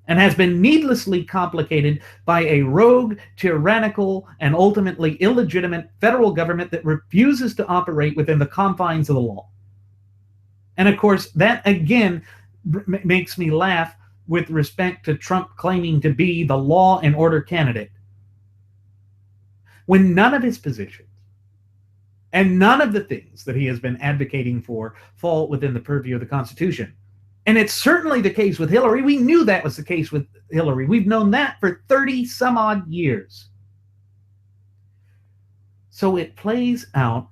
and has been needlessly complicated by a rogue, tyrannical, and ultimately illegitimate federal government that refuses to operate within the confines of the law. And of course, that again makes me laugh with respect to Trump claiming to be the law and order candidate, when none of his positions and none of the things that he has been advocating for fall within the purview of the Constitution. And it's certainly the case with Hillary. We knew that was the case with Hillary. We've known that for 30 some odd years. So it plays out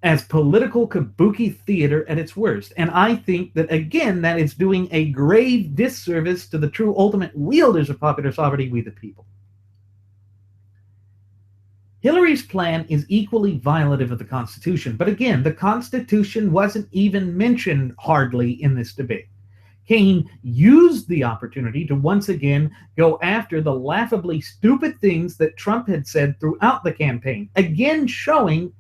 as political kabuki theater at its worst. And I think that, again, that is doing a grave disservice to the true ultimate wielders of popular sovereignty, we the people. Hillary's plan is equally violative of the Constitution. But again, the Constitution wasn't even mentioned hardly in this debate. Kane used the opportunity to once again go after the laughably stupid things that Trump had said throughout the campaign, again showing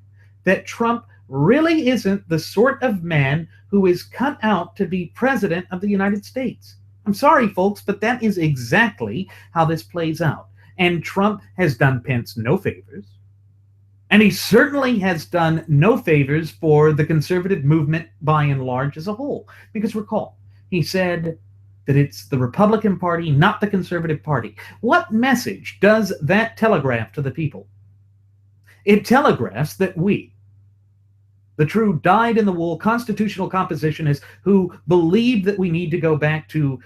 that Trump really isn't the sort of man who is cut out to be president of the United States. I'm sorry, folks, but that is exactly how this plays out. And Trump has done Pence no favors. And he certainly has done no favors for the conservative movement by and large as a whole. Because recall, he said that it's the Republican Party, not the Conservative Party. What message does that telegraph to the people? It telegraphs that we, the true dyed-in-the-wool constitutional compositionists who believe that we need to go back to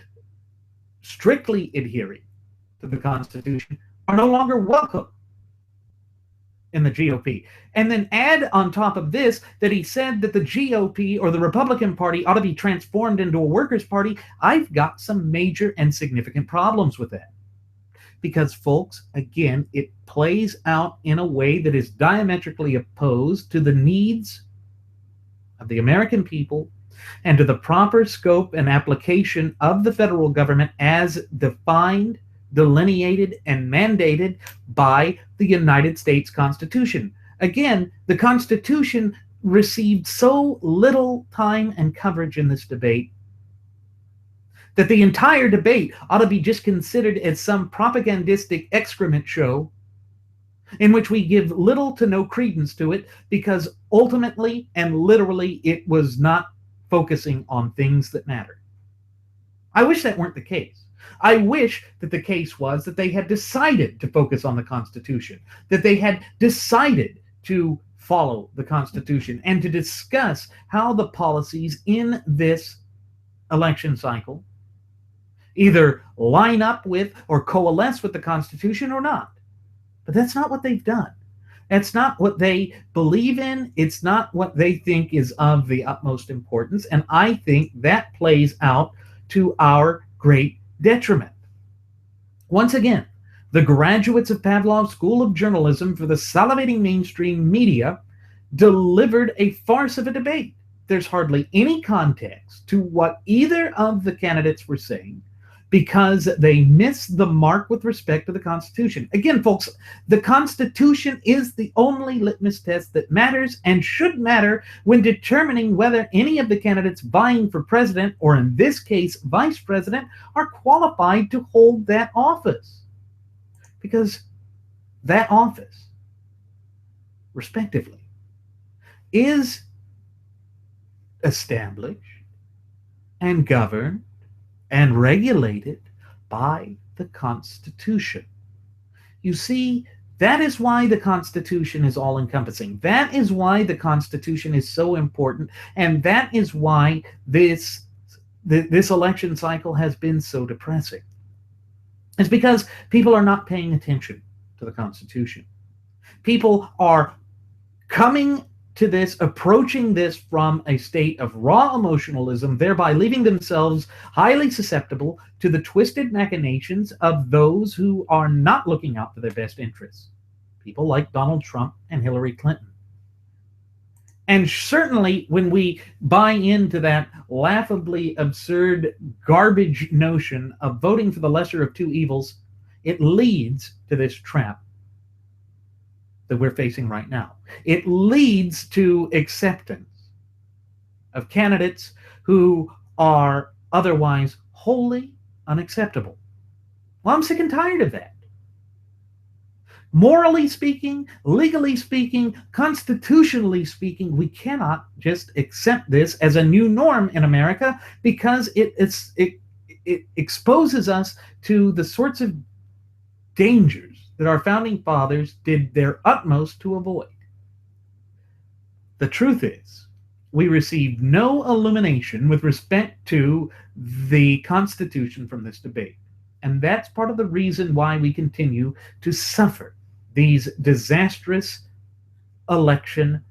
strictly adhering to the Constitution, are no longer welcome in the GOP. And then add on top of this that he said that the GOP or the Republican Party ought to be transformed into a workers' party. I've got some major and significant problems with that. Because, folks, again, it plays out in a way that is diametrically opposed to the needs of the American people and to the proper scope and application of the federal government as defined, delineated, and mandated by the United States Constitution. Again, the Constitution received so little time and coverage in this debate that the entire debate ought to be just considered as some propagandistic excrement show in which we give little to no credence to it, because ultimately and literally it was not focusing on things that matter. I wish that weren't the case. I wish that the case was that they had decided to focus on the Constitution, that they had decided to follow the Constitution and to discuss how the policies in this election cycle either line up with or coalesce with the Constitution or not. But that's not what they've done. That's not what they believe in. It's not what they think is of the utmost importance. And I think that plays out to our great detriment. Once again, the graduates of Pavlov's School of Journalism for the salivating mainstream media delivered a farce of a debate. There's hardly any context to what either of the candidates were saying, because they missed the mark with respect to the Constitution. Again, folks, the Constitution is the only litmus test that matters and should matter when determining whether any of the candidates vying for president, or in this case, vice president, are qualified to hold that office. Because that office, respectively, is established and governed and regulated by the Constitution. You see, that is why the Constitution is all-encompassing. That is why the Constitution is so important, and that is why this election cycle has been so depressing. It's because people are not paying attention to the Constitution. People are coming to this, approaching this from a state of raw emotionalism, thereby leaving themselves highly susceptible to the twisted machinations of those who are not looking out for their best interests. People like Donald Trump and Hillary Clinton. And certainly when we buy into that laughably absurd garbage notion of voting for the lesser of two evils, it leads to this trap that we're facing right now. It leads to acceptance of candidates who are otherwise wholly unacceptable. Well, I'm sick and tired of that. Morally speaking, legally speaking, constitutionally speaking, we cannot just accept this as a new norm in America, because it exposes us to the sorts of dangers that our founding fathers did their utmost to avoid. The truth is, we received no illumination with respect to the Constitution from this debate. And that's part of the reason why we continue to suffer these disastrous election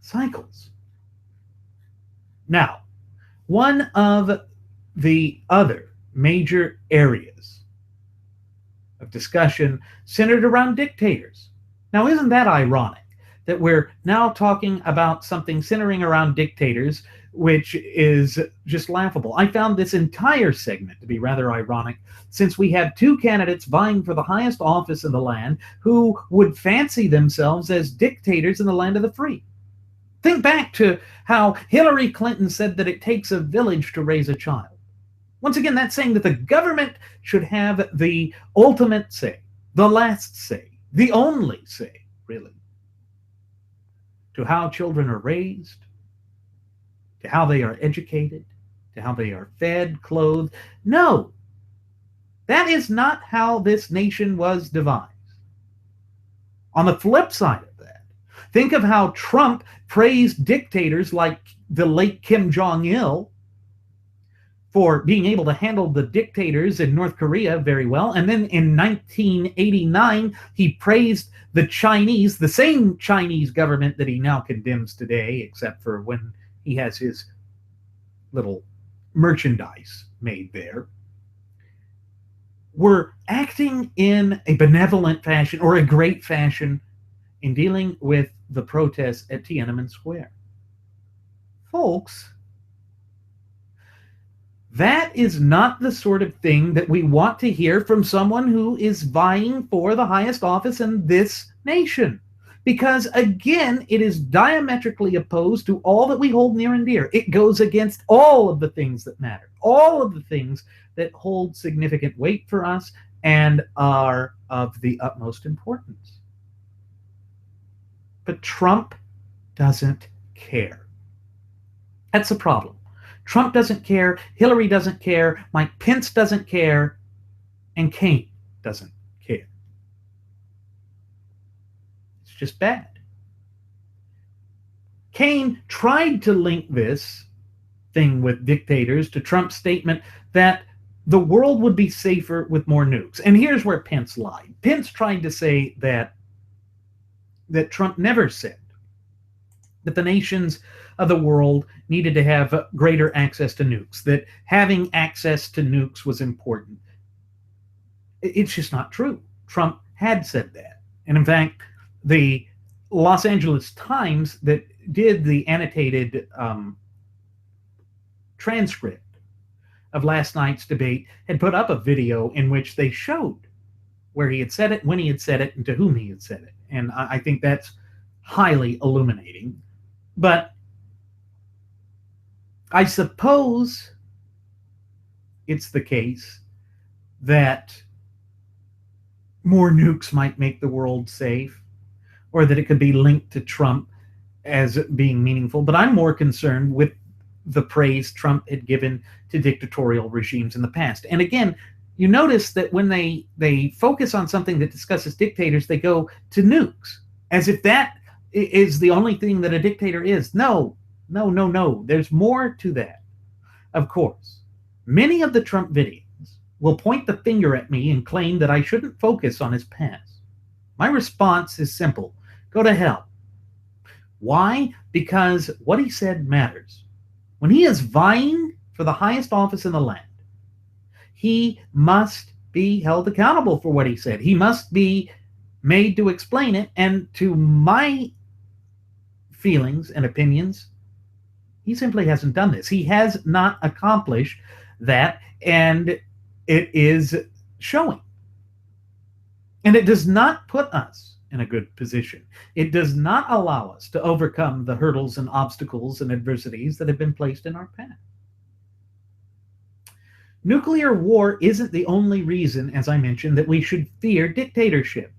cycles. Now, one of the other major areas of discussion centered around dictators. Now, isn't that ironic that we're now talking about something centering around dictators, which is just laughable? I found this entire segment to be rather ironic, since we have two candidates vying for the highest office in the land who would fancy themselves as dictators in the land of the free. Think back to how Hillary Clinton said that it takes a village to raise a child. Once again, that's saying that the government should have the ultimate say, the last say, the only say, really, to how children are raised, to how they are educated, to how they are fed, clothed. No, that is not how this nation was devised. On the flip side of that, think of how Trump praised dictators like the late Kim Jong-il for being able to handle the dictators in North Korea very well. And then in 1989, he praised the Chinese, the same Chinese government that he now condemns today, except for when he has his little merchandise made there, were acting in a benevolent fashion or a great fashion in dealing with the protests at Tiananmen Square. Folks, that is not the sort of thing that we want to hear from someone who is vying for the highest office in this nation. Because, again, it is diametrically opposed to all that we hold near and dear. It goes against all of the things that matter, all of the things that hold significant weight for us and are of the utmost importance. But Trump doesn't care. That's the problem. Trump doesn't care, Hillary doesn't care, Mike Pence doesn't care, and Kaine doesn't care. It's just bad. Kaine tried to link this thing with dictators to Trump's statement that the world would be safer with more nukes. And here's where Pence lied. Pence tried to say that Trump never said that the nations of the world needed to have greater access to nukes, that having access to nukes was important. It's just not true. Trump had said that. And in fact, the Los Angeles Times that did the annotated transcript of last night's debate had put up a video in which they showed where he had said it, when he had said it, and to whom he had said it. And I think that's highly illuminating. But I suppose it's the case that more nukes might make the world safe, or that it could be linked to Trump as being meaningful. But I'm more concerned with the praise Trump had given to dictatorial regimes in the past. And again, you notice that when they focus on something that discusses dictators, they go to nukes, as if that is the only thing that a dictator is. No. There's more to that. Of course, many of the Trump videos will point the finger at me and claim that I shouldn't focus on his past. My response is simple. Go to hell. Why? Because what he said matters. When he is vying for the highest office in the land, he must be held accountable for what he said. He must be made to explain it. And to my feelings and opinions. He simply hasn't done this. He has not accomplished that, and it is showing. And it does not put us in a good position. It does not allow us to overcome the hurdles and obstacles and adversities that have been placed in our path. Nuclear war isn't the only reason, as I mentioned, that we should fear dictatorship.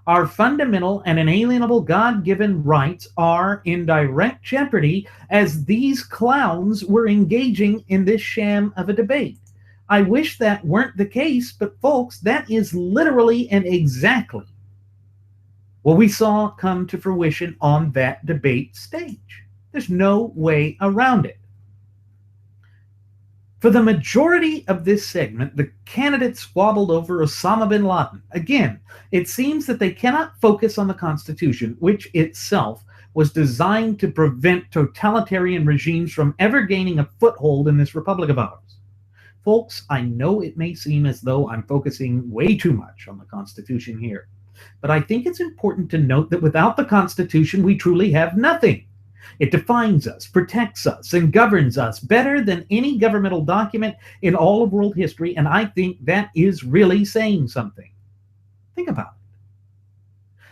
Our fundamental and inalienable God-given rights are in direct jeopardy as these clowns were engaging in this sham of a debate. I wish that weren't the case, but folks, that is literally and exactly what we saw come to fruition on that debate stage. There's no way around it. For the majority of this segment, the candidates squabbled over Osama bin Laden. Again, it seems that they cannot focus on the Constitution, which itself was designed to prevent totalitarian regimes from ever gaining a foothold in this republic of ours. Folks, I know it may seem as though I'm focusing way too much on the Constitution here, but I think it's important to note that without the Constitution, we truly have nothing. It defines us, protects us, and governs us better than any governmental document in all of world history, and I think that is really saying something. Think about it.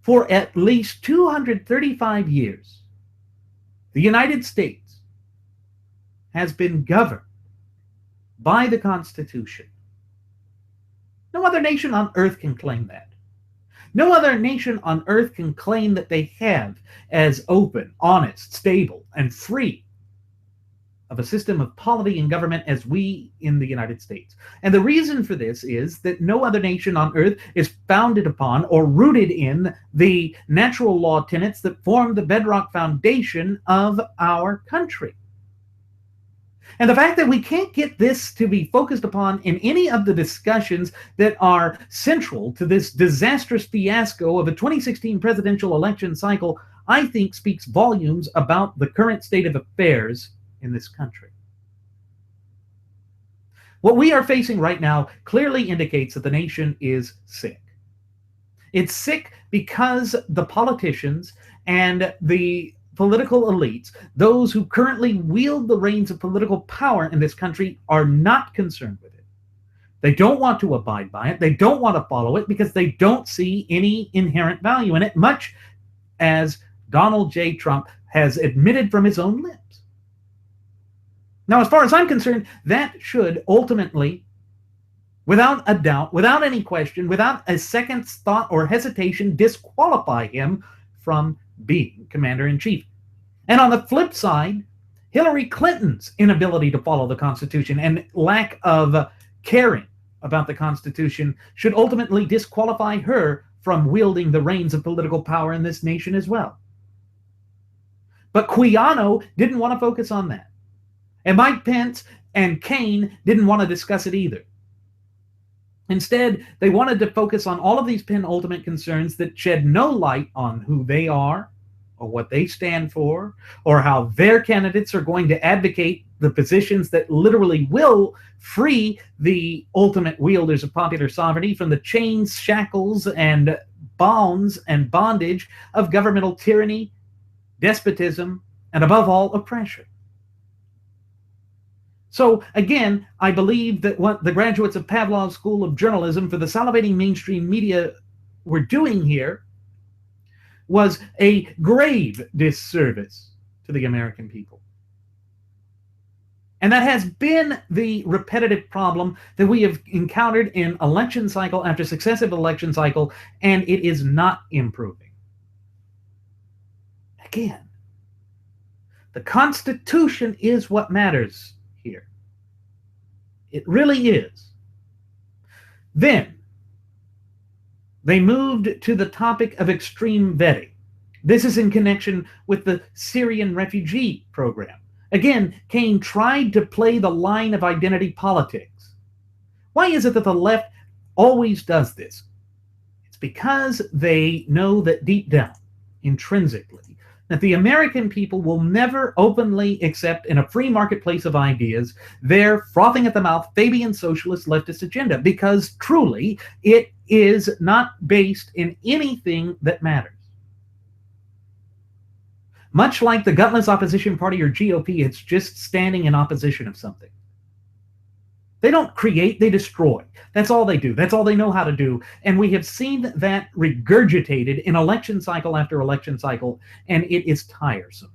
For at least 235 years, the United States has been governed by the Constitution. No other nation on earth can claim that. No other nation on earth can claim that they have as open, honest, stable, and free of a system of polity and government as we in the United States. And the reason for this is that no other nation on earth is founded upon or rooted in the natural law tenets that form the bedrock foundation of our country. And the fact that we can't get this to be focused upon in any of the discussions that are central to this disastrous fiasco of a 2016 presidential election cycle, I think speaks volumes about the current state of affairs in this country. What we are facing right now clearly indicates that the nation is sick. It's sick because the politicians and the political elites, those who currently wield the reins of political power in this country, are not concerned with it. They don't want to abide by it. They don't want to follow it because they don't see any inherent value in it, much as Donald J. Trump has admitted from his own lips. Now, as far as I'm concerned, that should ultimately, without a doubt, without any question, without a second's thought or hesitation, disqualify him from being commander-in-chief. And on the flip side, Hillary Clinton's inability to follow the Constitution and lack of caring about the Constitution should ultimately disqualify her from wielding the reins of political power in this nation as well. But Quijano didn't want to focus on that. And Mike Pence and Kaine didn't want to discuss it either. Instead, they wanted to focus on all of these penultimate concerns that shed no light on who they are, or what they stand for, or how their candidates are going to advocate the positions that literally will free the ultimate wielders of popular sovereignty from the chains, shackles, and bonds and bondage of governmental tyranny, despotism, and above all, oppression. So again, I believe that what the graduates of Pavlov's School of Journalism for the salivating mainstream media were doing here was a grave disservice to the American people. And that has been the repetitive problem that we have encountered in election cycle after successive election cycle, and it is not improving. Again, the Constitution is what matters here. It really is. Then, they moved to the topic of extreme vetting. This is in connection with the Syrian refugee program. Again, Kaine tried to play the line of identity politics. Why is it that the left always does this? It's because they know that deep down, intrinsically, that the American people will never openly accept in a free marketplace of ideas their frothing at the mouth Fabian socialist leftist agenda, because truly it is not based in anything that matters. Much like the gutless opposition party or GOP, it's just standing in opposition of something. They don't create, they destroy. That's all they do. That's all they know how to do. And we have seen that regurgitated in election cycle after election cycle, and it is tiresome.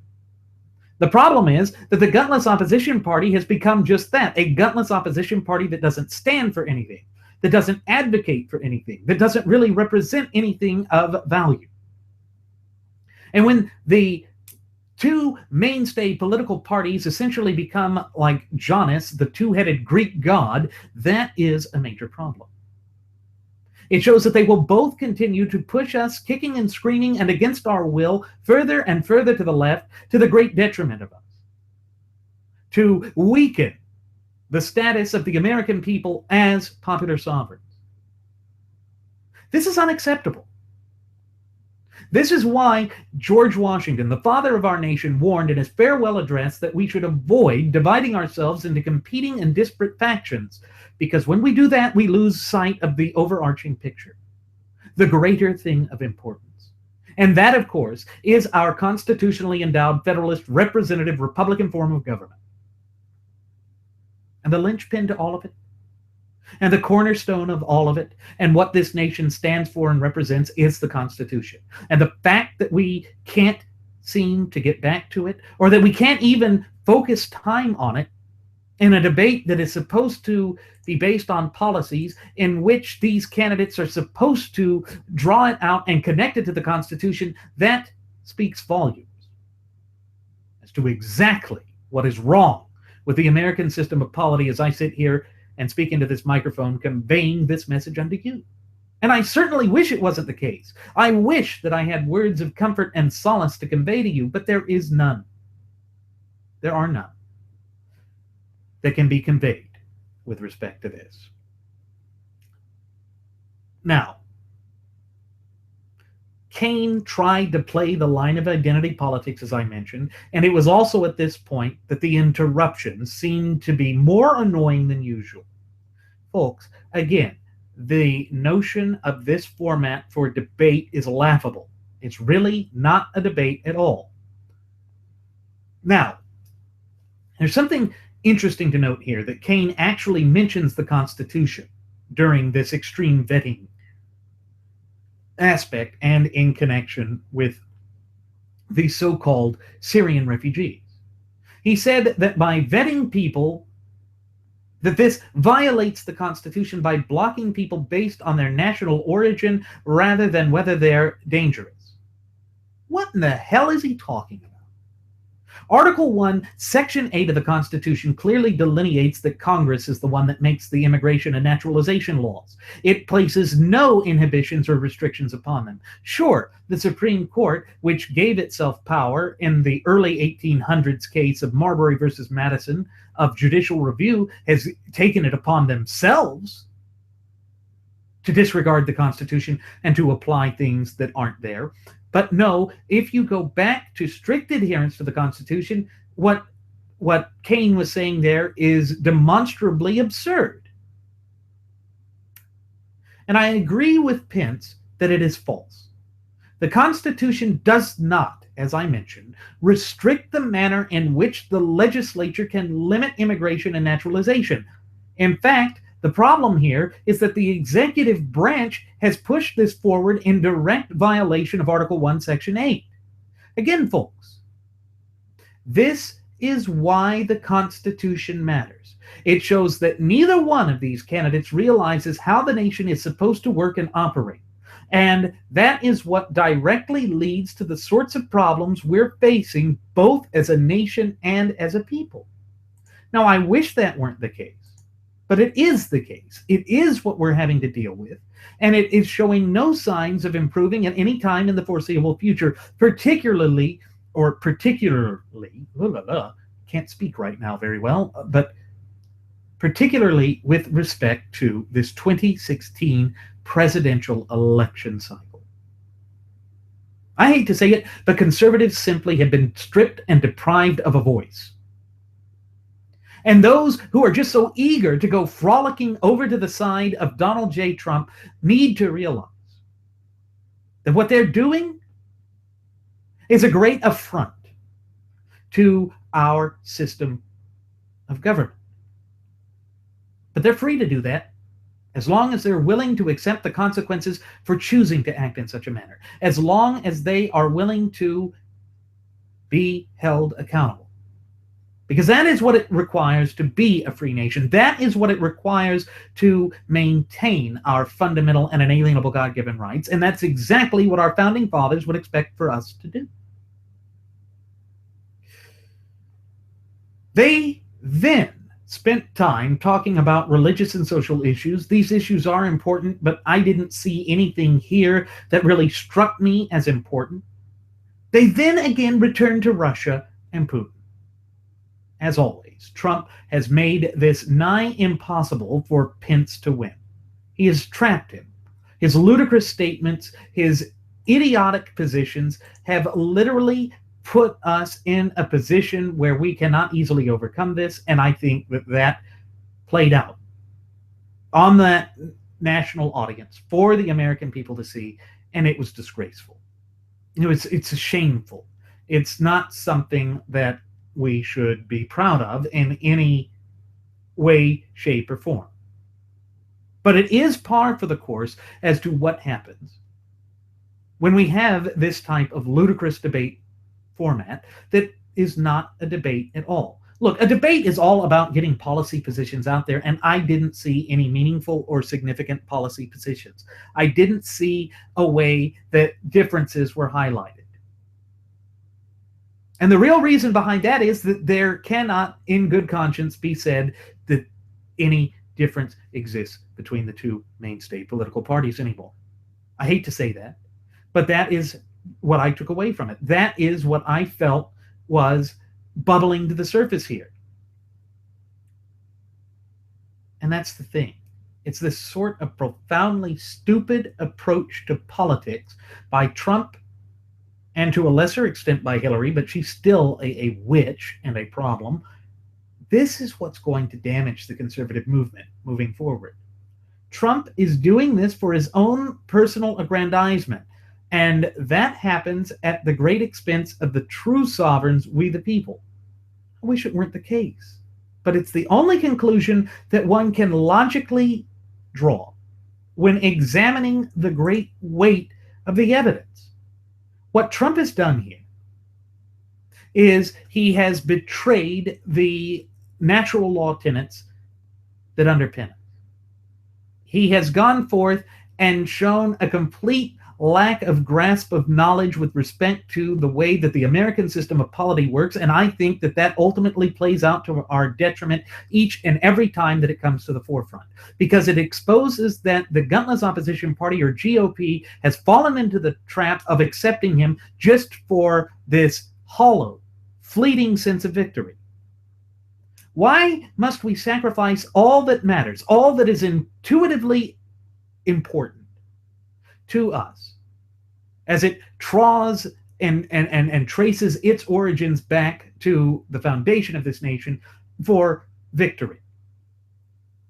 The problem is that the gutless opposition party has become just that, a gutless opposition party that doesn't stand for anything, that doesn't advocate for anything, that doesn't really represent anything of value. And when the two mainstay political parties essentially become like Janus, the two-headed Greek god, that is a major problem. It shows that they will both continue to push us, kicking and screaming and against our will, further and further to the left, to the great detriment of us, to weaken the status of the American people as popular sovereigns. This is unacceptable. This is why George Washington, the father of our nation, warned in his farewell address that we should avoid dividing ourselves into competing and disparate factions, because when we do that, we lose sight of the overarching picture, the greater thing of importance. And that, of course, is our constitutionally endowed federalist representative Republican form of government. And the linchpin to all of it, and the cornerstone of all of it, and what this nation stands for and represents, is the Constitution. And the fact that we can't seem to get back to it, or that we can't even focus time on it in a debate that is supposed to be based on policies in which these candidates are supposed to draw it out and connect it to the Constitution, that speaks volumes as to exactly what is wrong with the American system of polity as I sit here and speak into this microphone, conveying this message unto you. And I certainly wish it wasn't the case. I wish that I had words of comfort and solace to convey to you, but there is none. There are none that can be conveyed with respect to this. Now, Kane tried to play the line of identity politics, as I mentioned, and it was also at this point that the interruptions seemed to be more annoying than usual. Folks, again, the notion of this format for debate is laughable. It's really not a debate at all. Now, there's something interesting to note here, that Kane actually mentions the Constitution during this extreme vetting aspect and in connection with the so-called Syrian refugees. He said that by vetting people, that this violates the Constitution by blocking people based on their national origin rather than whether they're dangerous. What in the hell is he talking about? Article 1, Section 8 of the Constitution clearly delineates that Congress is the one that makes the immigration and naturalization laws. It places no inhibitions or restrictions upon them. Sure, the Supreme Court, which gave itself power in the early 1800s case of Marbury versus Madison of judicial review, has taken it upon themselves to disregard the Constitution and to apply things that aren't there. But no, if you go back to strict adherence to the Constitution, what Kane was saying there is demonstrably absurd. And I agree with Pence that it is false. The Constitution does not, as I mentioned, restrict the manner in which the legislature can limit immigration and naturalization. In fact, the problem here is that the executive branch has pushed this forward in direct violation of Article 1, Section 8. Again, folks, this is why the Constitution matters. It shows that neither one of these candidates realizes how the nation is supposed to work and operate. And that is what directly leads to the sorts of problems we're facing both as a nation and as a people. Now, I wish that weren't the case. But it is the case. It is what we're having to deal with. And it is showing no signs of improving at any time in the foreseeable future, particularly, can't speak right now very well, but particularly with respect to this 2016 presidential election cycle. I hate to say it, but conservatives simply have been stripped and deprived of a voice. And those who are just so eager to go frolicking over to the side of Donald J. Trump need to realize that what they're doing is a great affront to our system of government. But they're free to do that as long as they're willing to accept the consequences for choosing to act in such a manner, as long as they are willing to be held accountable. Because that is what it requires to be a free nation. That is what it requires to maintain our fundamental and inalienable God-given rights. And that's exactly what our founding fathers would expect for us to do. They then spent time talking about religious and social issues. These issues are important, but I didn't see anything here that really struck me as important. They then again returned to Russia and Putin. As always, Trump has made this nigh impossible for Pence to win. He has trapped him. His ludicrous statements, his idiotic positions have literally put us in a position where we cannot easily overcome this, and I think that played out on that national audience for the American people to see, and it was disgraceful. It's shameful. It's not something that we should be proud of in any way, shape, or form. But it is par for the course as to what happens when we have this type of ludicrous debate format that is not a debate at all. Look, a debate is all about getting policy positions out there, and I didn't see any meaningful or significant policy positions. I didn't see a way that differences were highlighted. And the real reason behind that is that there cannot, in good conscience, be said that any difference exists between the two mainstay political parties anymore. I hate to say that, but that is what I took away from it. That is what I felt was bubbling to the surface here. And that's the thing. It's this sort of profoundly stupid approach to politics by Trump, and to a lesser extent by Hillary, but she's still a witch and a problem. This is what's going to damage the conservative movement moving forward. Trump is doing this for his own personal aggrandizement, and that happens at the great expense of the true sovereigns, we the people. I wish it weren't the case, but it's the only conclusion that one can logically draw when examining the great weight of the evidence. What Trump has done here is he has betrayed the natural law tenets that underpin it. He has gone forth and shown a complete lack of grasp of knowledge with respect to the way that the American system of polity works, and I think that that ultimately plays out to our detriment each and every time that it comes to the forefront, because it exposes that the gutless opposition party, or GOP, has fallen into the trap of accepting him just for this hollow, fleeting sense of victory. Why must we sacrifice all that matters, all that is intuitively important to us, as it draws and traces its origins back to the foundation of this nation for victory?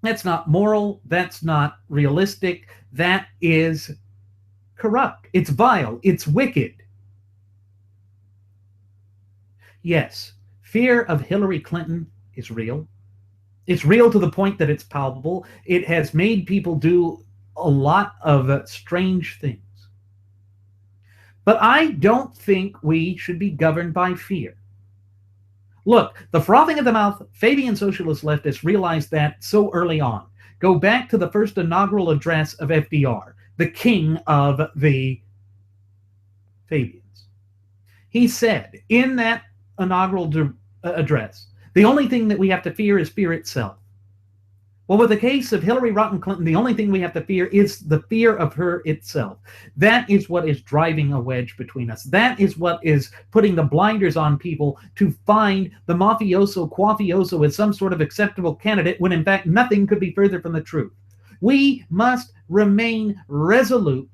That's not moral. That's not realistic. That is corrupt. It's vile. It's wicked. Yes, fear of Hillary Clinton is real. It's real to the point that it's palpable. It has made people do a lot of strange things. But I don't think we should be governed by fear. Look, the frothing at the mouth Fabian socialist leftists realized that so early on. Go back to the first inaugural address of FDR, the king of the Fabians. He said in that inaugural address, the only thing that we have to fear is fear itself. Well, with the case of Hillary Rotten Clinton, the only thing we have to fear is the fear of her itself. That is what is driving a wedge between us. That is what is putting the blinders on people to find the mafioso quafioso as some sort of acceptable candidate, when in fact nothing could be further from the truth. We must remain resolute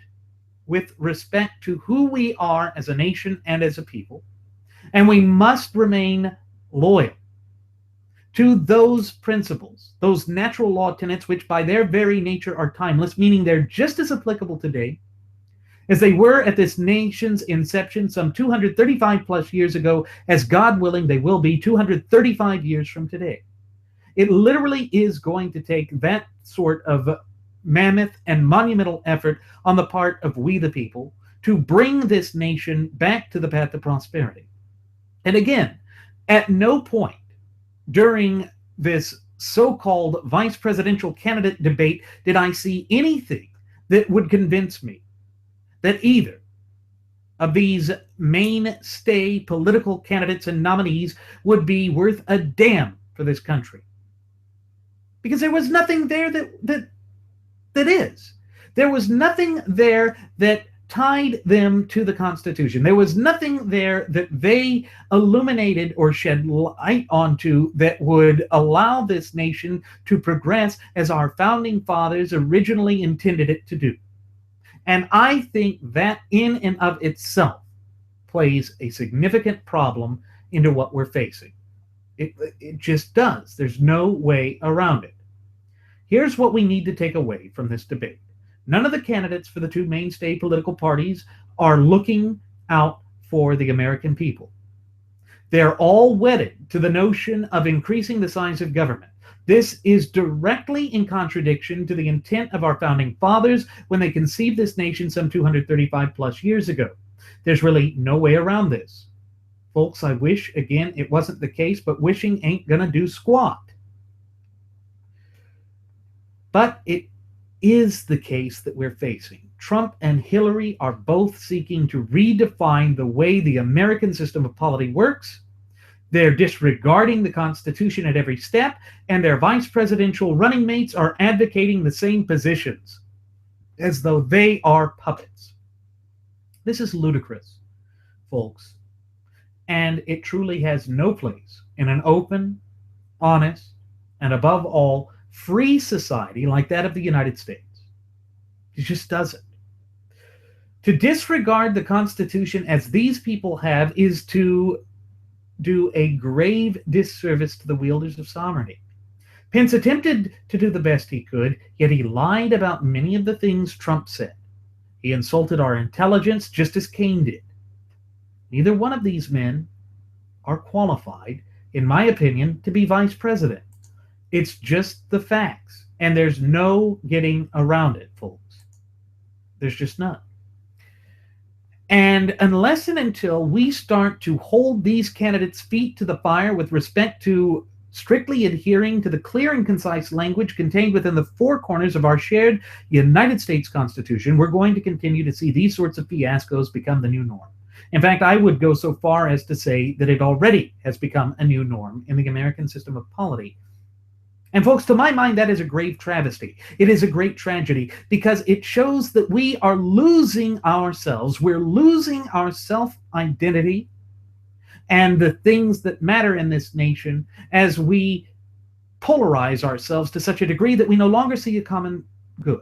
with respect to who we are as a nation and as a people, and we must remain loyal to those principles, those natural law tenets, which by their very nature are timeless, meaning they're just as applicable today as they were at this nation's inception some 235 plus years ago, as God willing they will be 235 years from today. It literally is going to take that sort of mammoth and monumental effort on the part of we the people to bring this nation back to the path of prosperity. And again, at no point during this so-called vice presidential candidate debate did I see anything that would convince me that either of these mainstay political candidates and nominees would be worth a damn for this country. Because there was nothing there that is. There was nothing there that tied them to the Constitution. There was nothing there that they illuminated or shed light onto that would allow this nation to progress as our founding fathers originally intended it to do. And I think that in and of itself plays a significant problem into what we're facing. It just does. There's no way around it. Here's what we need to take away from this debate. None of the candidates for the two mainstay political parties are looking out for the American people. They're all wedded to the notion of increasing the size of government. This is directly in contradiction to the intent of our founding fathers when they conceived this nation some 235 plus years ago. There's really no way around this. Folks, I wish, again, it wasn't the case, but wishing ain't gonna do squat. But it is the case that we're facing. Trump and Hillary are both seeking to redefine the way the American system of polity works. They're disregarding the Constitution at every step, and their vice presidential running mates are advocating the same positions, as though they are puppets. This is ludicrous, folks, and it truly has no place in an open, honest, and above all, free society like that of the United States. It just doesn't. To disregard the Constitution as these people have is to do a grave disservice to the wielders of sovereignty. Pence attempted to do the best he could, yet he lied about many of the things Trump said. He insulted our intelligence just as Cain did. Neither one of these men are qualified, in my opinion, to be vice president. It's just the facts, and there's no getting around it, folks. There's just none. And unless and until we start to hold these candidates' feet to the fire with respect to strictly adhering to the clear and concise language contained within the four corners of our shared United States Constitution, we're going to continue to see these sorts of fiascos become the new norm. In fact, I would go so far as to say that it already has become a new norm in the American system of polity. And folks, to my mind, that is a grave travesty. It is a great tragedy because it shows that we are losing ourselves. We're losing our self-identity and the things that matter in this nation as we polarize ourselves to such a degree that we no longer see a common good.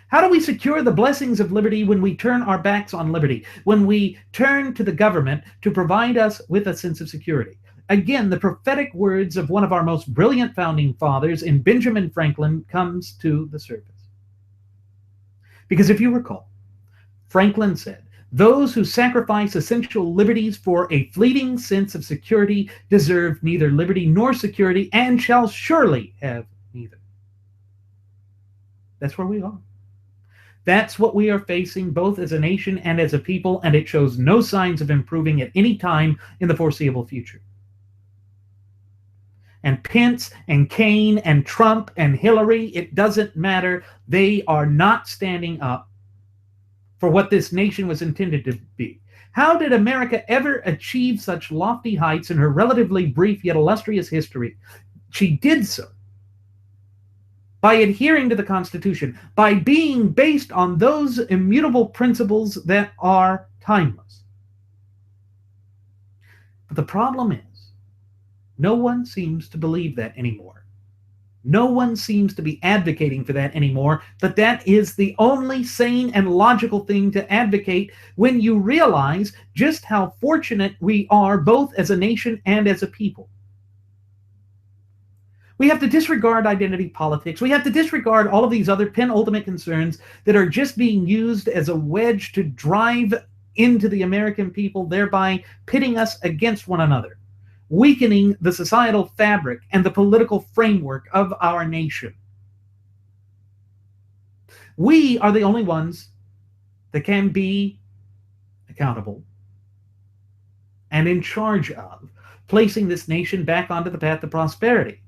How do we secure the blessings of liberty when we turn our backs on liberty, when we turn to the government to provide us with a sense of security? Again, the prophetic words of one of our most brilliant founding fathers in Benjamin Franklin comes to the surface. Because if you recall, Franklin said, "Those who sacrifice essential liberties for a fleeting sense of security deserve neither liberty nor security and shall surely have neither." That's where we are. That's what we are facing both as a nation and as a people, and it shows no signs of improving at any time in the foreseeable future. And Pence and Cain and Trump and Hillary, it doesn't matter. They are not standing up for what this nation was intended to be. How did America ever achieve such lofty heights in her relatively brief yet illustrious history? She did so by adhering to the Constitution, by being based on those immutable principles that are timeless. But the problem is, no one seems to believe that anymore. No one seems to be advocating for that anymore, but that is the only sane and logical thing to advocate when you realize just how fortunate we are both as a nation and as a people. We have to disregard identity politics. We have to disregard all of these other penultimate concerns that are just being used as a wedge to drive into the American people, thereby pitting us against one another, weakening the societal fabric and the political framework of our nation. We are the only ones that can be accountable and in charge of placing this nation back onto the path of prosperity.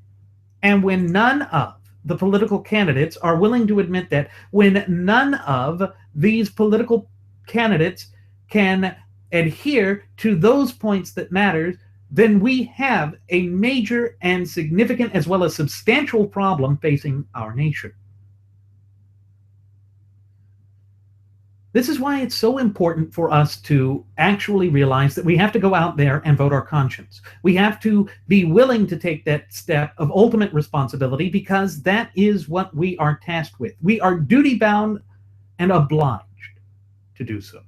And when none of the political candidates are willing to admit that, when none of these political candidates can adhere to those points that matter, then we have a major and significant as well as substantial problem facing our nation. This is why it's so important for us to actually realize that we have to go out there and vote our conscience. We have to be willing to take that step of ultimate responsibility, because that is what we are tasked with. We are duty bound and obliged to do so.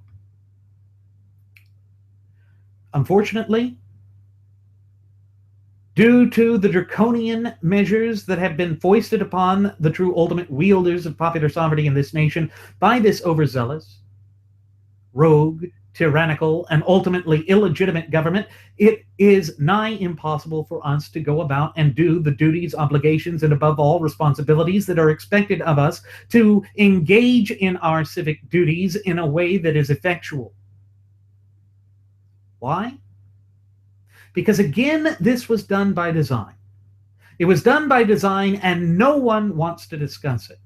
Unfortunately, due to the draconian measures that have been foisted upon the true ultimate wielders of popular sovereignty in this nation by this overzealous, rogue, tyrannical, and ultimately illegitimate government, it is nigh impossible for us to go about and do the duties, obligations, and above all, responsibilities that are expected of us to engage in our civic duties in a way that is effectual. Why? Because again, this was done by design. It was done by design, and no one wants to discuss it.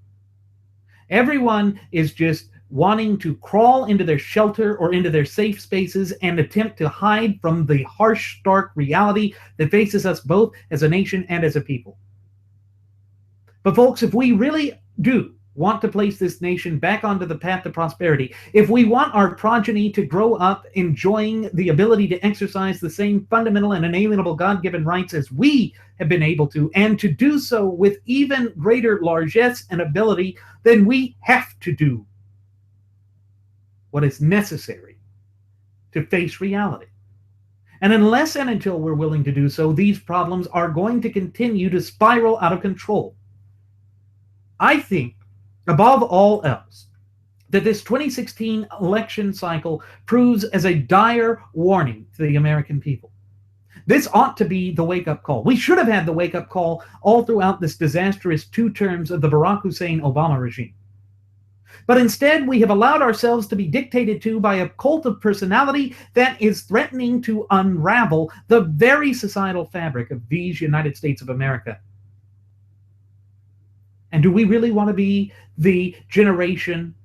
Everyone is just wanting to crawl into their shelter or into their safe spaces and attempt to hide from the harsh, stark reality that faces us both as a nation and as a people. But folks, if we really do want to place this nation back onto the path to prosperity, if we want our progeny to grow up enjoying the ability to exercise the same fundamental and inalienable God-given rights as we have been able to, and to do so with even greater largesse and ability, then we have to do what is necessary to face reality. And unless and until we're willing to do so, these problems are going to continue to spiral out of control. I think, above all else, that this 2016 election cycle proves as a dire warning to the American people. This ought to be the wake-up call. We should have had the wake-up call all throughout this disastrous 2 terms of the Barack Hussein Obama regime. But instead, we have allowed ourselves to be dictated to by a cult of personality that is threatening to unravel the very societal fabric of these United States of America. And do we really want to be the generation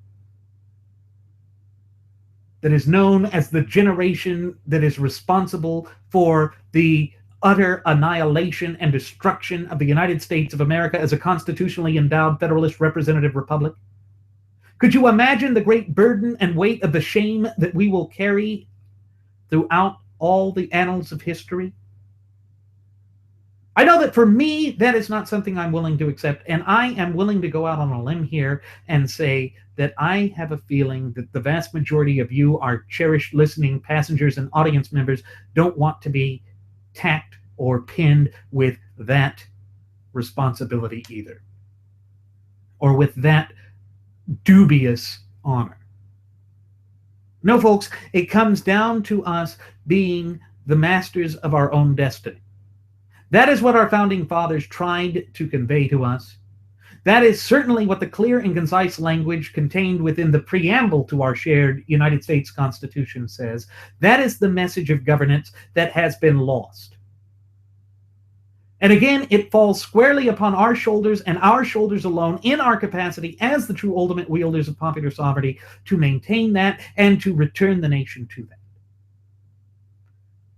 that is known as the generation that is responsible for the utter annihilation and destruction of the United States of America as a constitutionally endowed federalist representative republic? Could you imagine the great burden and weight of the shame that we will carry throughout all the annals of history? I know that for me, that is not something I'm willing to accept, and I am willing to go out on a limb here and say that I have a feeling that the vast majority of you, our cherished listening passengers and audience members, don't want to be tacked or pinned with that responsibility either, or with that dubious honor. No, folks, it comes down to us being the masters of our own destiny. That is what our founding fathers tried to convey to us. That is certainly what the clear and concise language contained within the preamble to our shared United States Constitution says. That is the message of governance that has been lost. And again, it falls squarely upon our shoulders and our shoulders alone, in our capacity as the true ultimate wielders of popular sovereignty, to maintain that and to return the nation to that.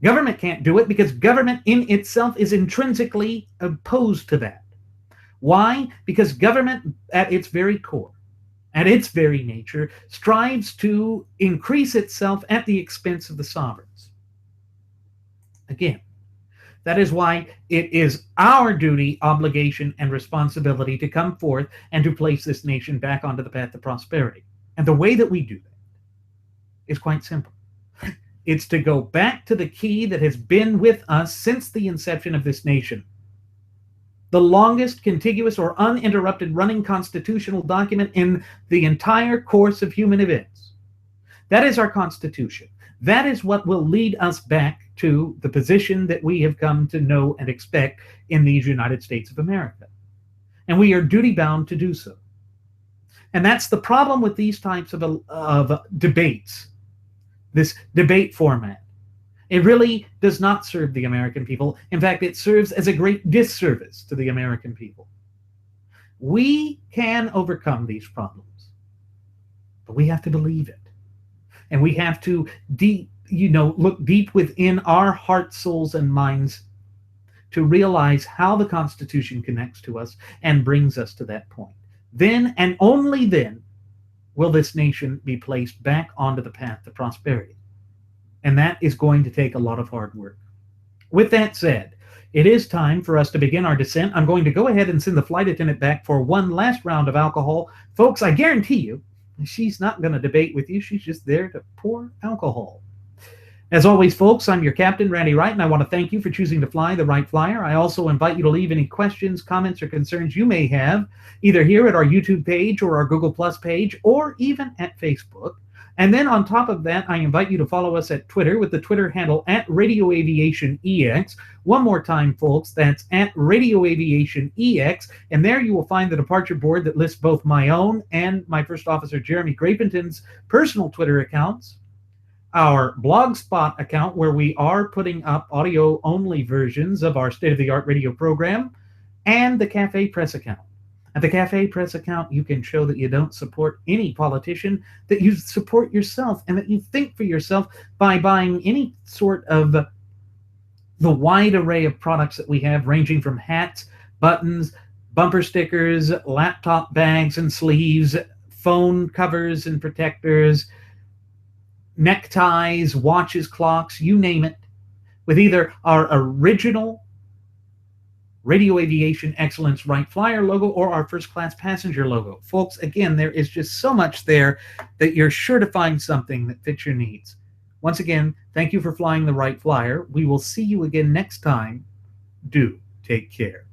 Government can't do it because government in itself is intrinsically opposed to that. Why? Because government, at its very core, at its very nature, strives to increase itself at the expense of the sovereigns. Again, that is why it is our duty, obligation, and responsibility to come forth and to place this nation back onto the path of prosperity. And the way that we do that is quite simple. It's to go back to the key that has been with us since the inception of this nation. the longest contiguous or uninterrupted running constitutional document in the entire course of human events. That is our Constitution. That is what will lead us back to the position that we have come to know and expect in these United States of America. And we are duty bound to do so. And that's the problem with these types of debates, this debate format. It really does not serve the American people. In fact, it serves as a great disservice to the American people. We can overcome these problems, but we have to believe it. And we have to look deep within our hearts, souls, and minds to realize how the Constitution connects to us and brings us to that point. Then and only then will this nation be placed back onto the path to prosperity. And that is going to take a lot of hard work. With that said, it is time for us to begin our descent. I'm going to go ahead and send the flight attendant back for one last round of alcohol. Folks, I guarantee you, she's not going to debate with you. She's just there to pour alcohol. As always, folks, I'm your captain, Randy Wright, and I want to thank you for choosing to fly the Wright Flyer. I also invite you to leave any questions, comments, or concerns you may have, either here at our YouTube page or our Google Plus page, or even at Facebook. And then on top of that, I invite you to follow us at Twitter with the Twitter handle at Radio Aviation EX. One more time, folks, that's at Radio Aviation EX. And there you will find the departure board that lists both my own and my First Officer Jeremy Grapenton's personal Twitter accounts, our Blogspot account, where we are putting up audio-only versions of our state-of-the-art radio program, and the Cafe Press account. At the Cafe Press account, you can show that you don't support any politician, that you support yourself, and that you think for yourself by buying any sort of the wide array of products that we have, ranging from hats, buttons, bumper stickers, laptop bags and sleeves, phone covers and protectors, neckties, watches, clocks, you name it, with either our original Radio Aviation Excellence Wright Flyer logo or our first class passenger logo. Folks, again, there is just so much there that you're sure to find something that fits your needs. Once again, thank you for flying the Wright Flyer. We will see you again next time. Do take care.